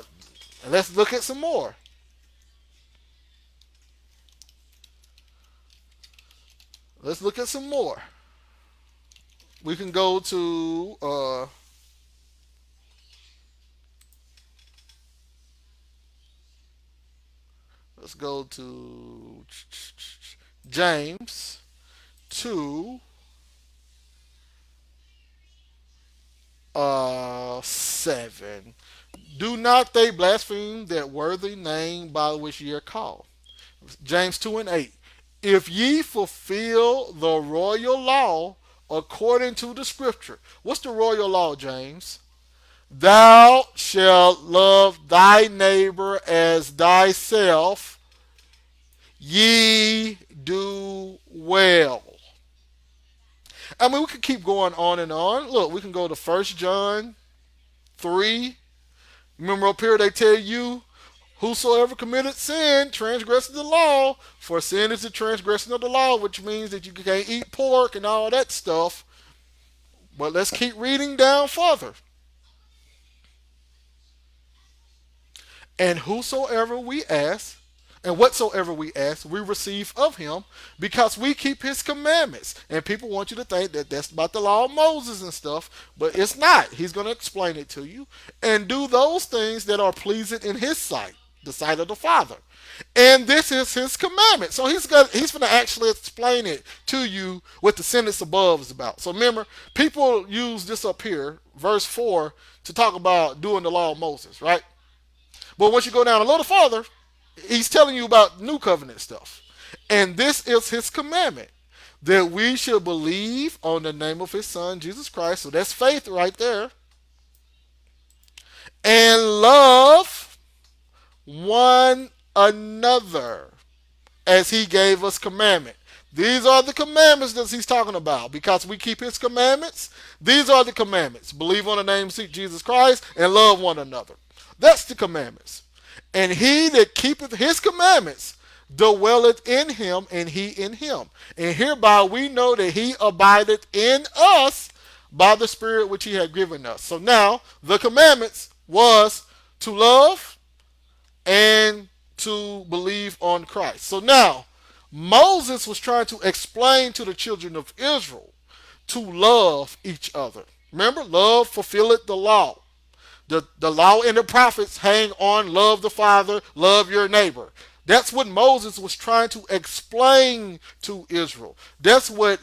let's look at some more. Let's look at some more. We can go to let's go to James 2 7. Do not they blaspheme that worthy name by which ye are called? James 2 and 8. If ye fulfill the royal law according to the scripture. What's the royal law, James? Thou shalt love thy neighbor as thyself. Ye do well. I mean, we could keep going on and on. Look, we can go to 1 John 3. Remember up here they tell you, whosoever committed sin transgresses the law, for sin is the transgression of the law, which means that you can't eat pork and all that stuff. But let's keep reading down further. And whosoever we ask, and whatsoever we ask, we receive of him because we keep his commandments. And people want you to think that that's about the law of Moses and stuff, but it's not. He's going to explain it to you. And do those things that are pleasing in his sight, the sight of the Father. And this is his commandment. So he's going to actually explain it to you what the sentence above is about. So remember, people use this up here, verse 4, to talk about doing the law of Moses, right? But once you go down a little farther, he's telling you about new covenant stuff. And this is his commandment, that we should believe on the name of his son, Jesus Christ. So that's faith right there. And love one another as he gave us commandment. These are the commandments that he's talking about. Because we keep his commandments, these are the commandments. Believe on the name of Jesus Christ and love one another. That's the commandments. And he that keepeth his commandments dwelleth in him, and he in him. And hereby we know that he abideth in us by the Spirit which he had given us. So now, the commandments was to love and to believe on Christ. So now, Moses was trying to explain to the children of Israel to love each other. Remember, love fulfilleth the law. The law and the prophets hang on love the Father, love your neighbor. That's what Moses was trying to explain to Israel. That's what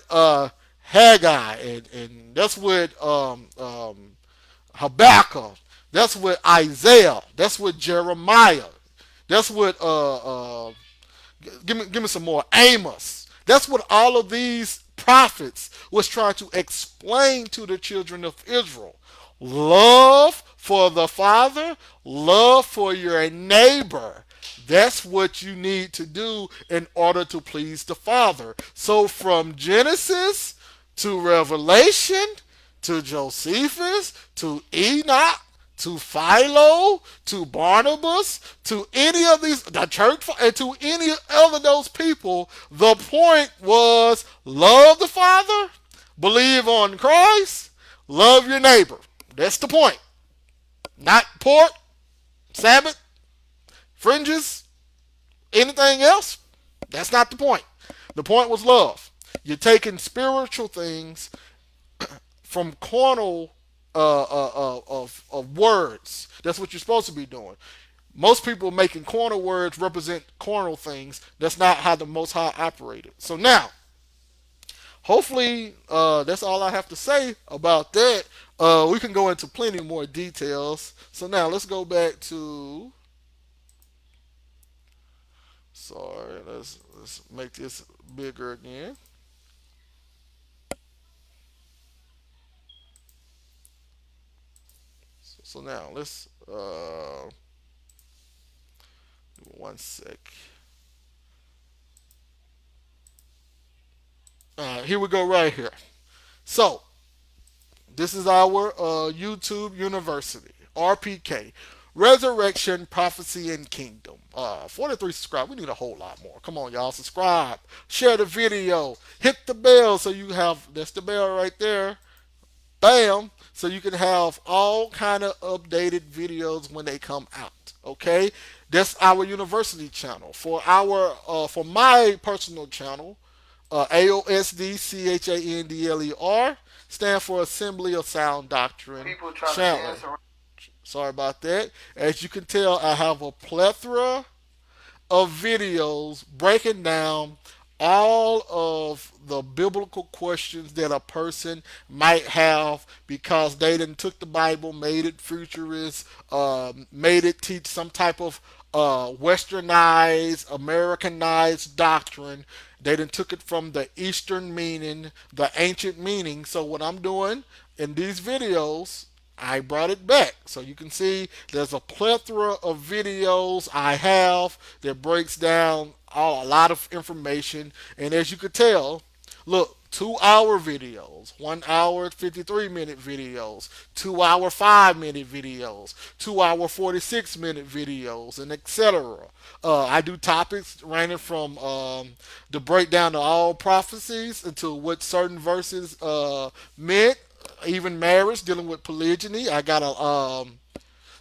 Haggai and that's what Habakkuk, that's what Isaiah, that's what Jeremiah, that's what give me some more Amos. That's what all of these prophets was trying to explain to the children of Israel. Love for the Father, love for your neighbor. That's what you need to do in order to please the Father. So from Genesis to Revelation to Josephus to Enoch to Philo to Barnabas to any of these, the church, and to any other of those people, the point was love the Father, believe on Christ, love your neighbor. That's the point. Not pork, Sabbath, fringes, anything else. That's not the point. The point was love. You're taking spiritual things from carnal of words. That's what you're supposed to be doing. Most people making carnal words represent carnal things. That's not how the Most High operated. So now, hopefully, that's all I have to say about that. We can go into plenty more details. So now let's go back to. Sorry, let's make this bigger again. So now let's one sec. Here we go right here. So this is our YouTube University, RPK, Resurrection, Prophecy, and Kingdom. 43 subscribe. We need a whole lot more. Come on, y'all. Subscribe. Share the video. Hit the bell so you have, that's the bell right there. Bam. So you can have all kind of updated videos when they come out. Okay? That's our university channel. For my personal channel, AOSDCHANDLER stand for Assembly of Sound Doctrine channel. Sorry about that. As you can tell, I have a plethora of videos breaking down all of the biblical questions that a person might have because they didn't took the Bible, made it futurist, made it teach some type of westernized, Americanized doctrine. They didn't took it from the Eastern meaning, the ancient meaning. So what I'm doing in these videos, I brought it back. So you can see there's a plethora of videos I have that breaks down a lot of information. And as you could tell, look, 2 hour videos, 1 hour 53-minute videos, 2 hour 5-minute videos, 2 hour 46-minute videos, and etc. I do topics ranging from the breakdown of all prophecies into what certain verses meant, even marriage, dealing with polygyny. I got a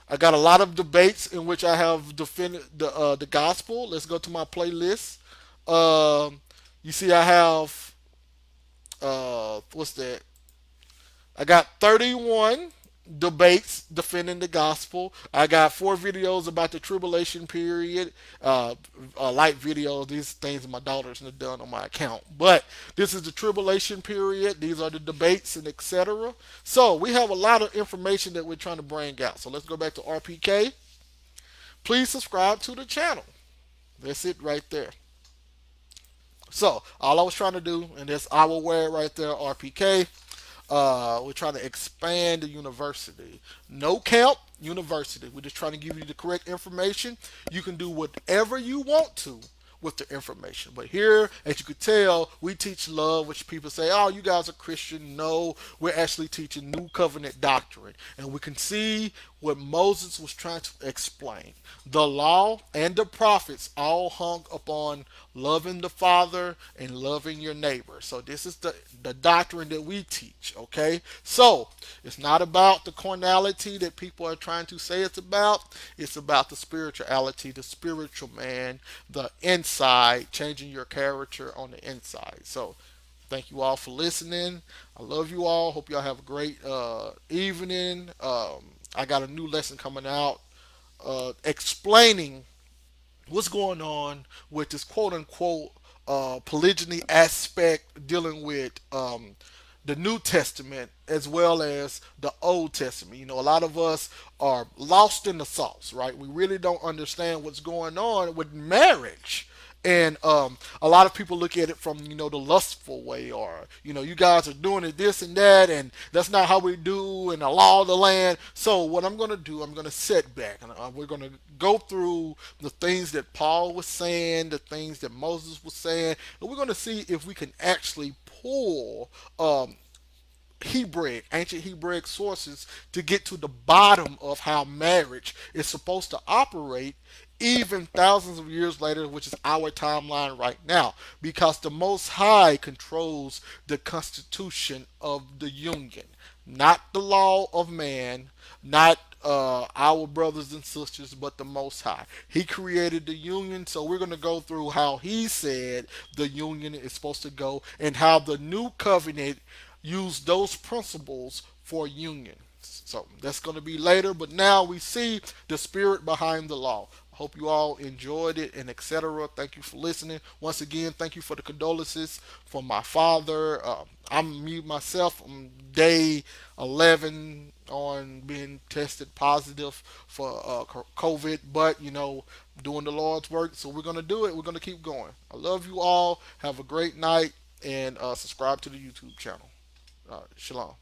lot of debates in which I have defended the gospel. Let's go to my playlist. You see, I have what's that? I got 31 debates defending the gospel. I got 4 videos about the tribulation period. Light videos. These things my daughters have done on my account. But this is the tribulation period. These are the debates and etc. So we have a lot of information that we're trying to bring out. So let's go back to RPK. Please subscribe to the channel. That's it right there. So all I was trying to do, and that's our word right there, RPK. We're trying to expand the university. No camp university. We're just trying to give you the correct information. You can do whatever you want to with the information. But here, as you could tell, we teach love, which people say, oh, you guys are Christian. No, we're actually teaching new covenant doctrine. And we can see what Moses was trying to explain. The law and the prophets all hung upon loving the Father and loving your neighbor. So this is the doctrine that we teach, okay? So it's not about the carnality that people are trying to say it's about. It's about the spirituality, the spiritual man, the inside, changing your character on the inside. So thank you all for listening. I love you all. Hope y'all have a great evening. I got a new lesson coming out explaining what's going on with this quote unquote polygyny aspect dealing with the New Testament as well as the Old Testament. You know, a lot of us are lost in the sauce, right? We really don't understand what's going on with marriage. And a lot of people look at it from the lustful way, or you guys are doing it this and that, and that's not how we do, and the law of the land. So what I'm going to do, I'm going to sit back, and we're going to go through the things that Paul was saying, the things that Moses was saying, and we're going to see if we can actually pull ancient Hebraic sources to get to the bottom of how marriage is supposed to operate even thousands of years later, which is our timeline right now, because the Most High controls the constitution of the union, not the law of man, not our brothers and sisters, but the Most High. He created the union, so we're going to go through how He said the union is supposed to go and how the new covenant used those principles for union. So that's going to be later, but now we see the spirit behind the law. I hope you all enjoyed it and etc. Thank you for listening. Once again, thank you for the condolences for my father. I'm me myself. I'm day 11 on being tested positive for COVID, but doing the Lord's work. So we're gonna do it. We're gonna keep going. I love you all. Have a great night and subscribe to the YouTube channel. Shalom.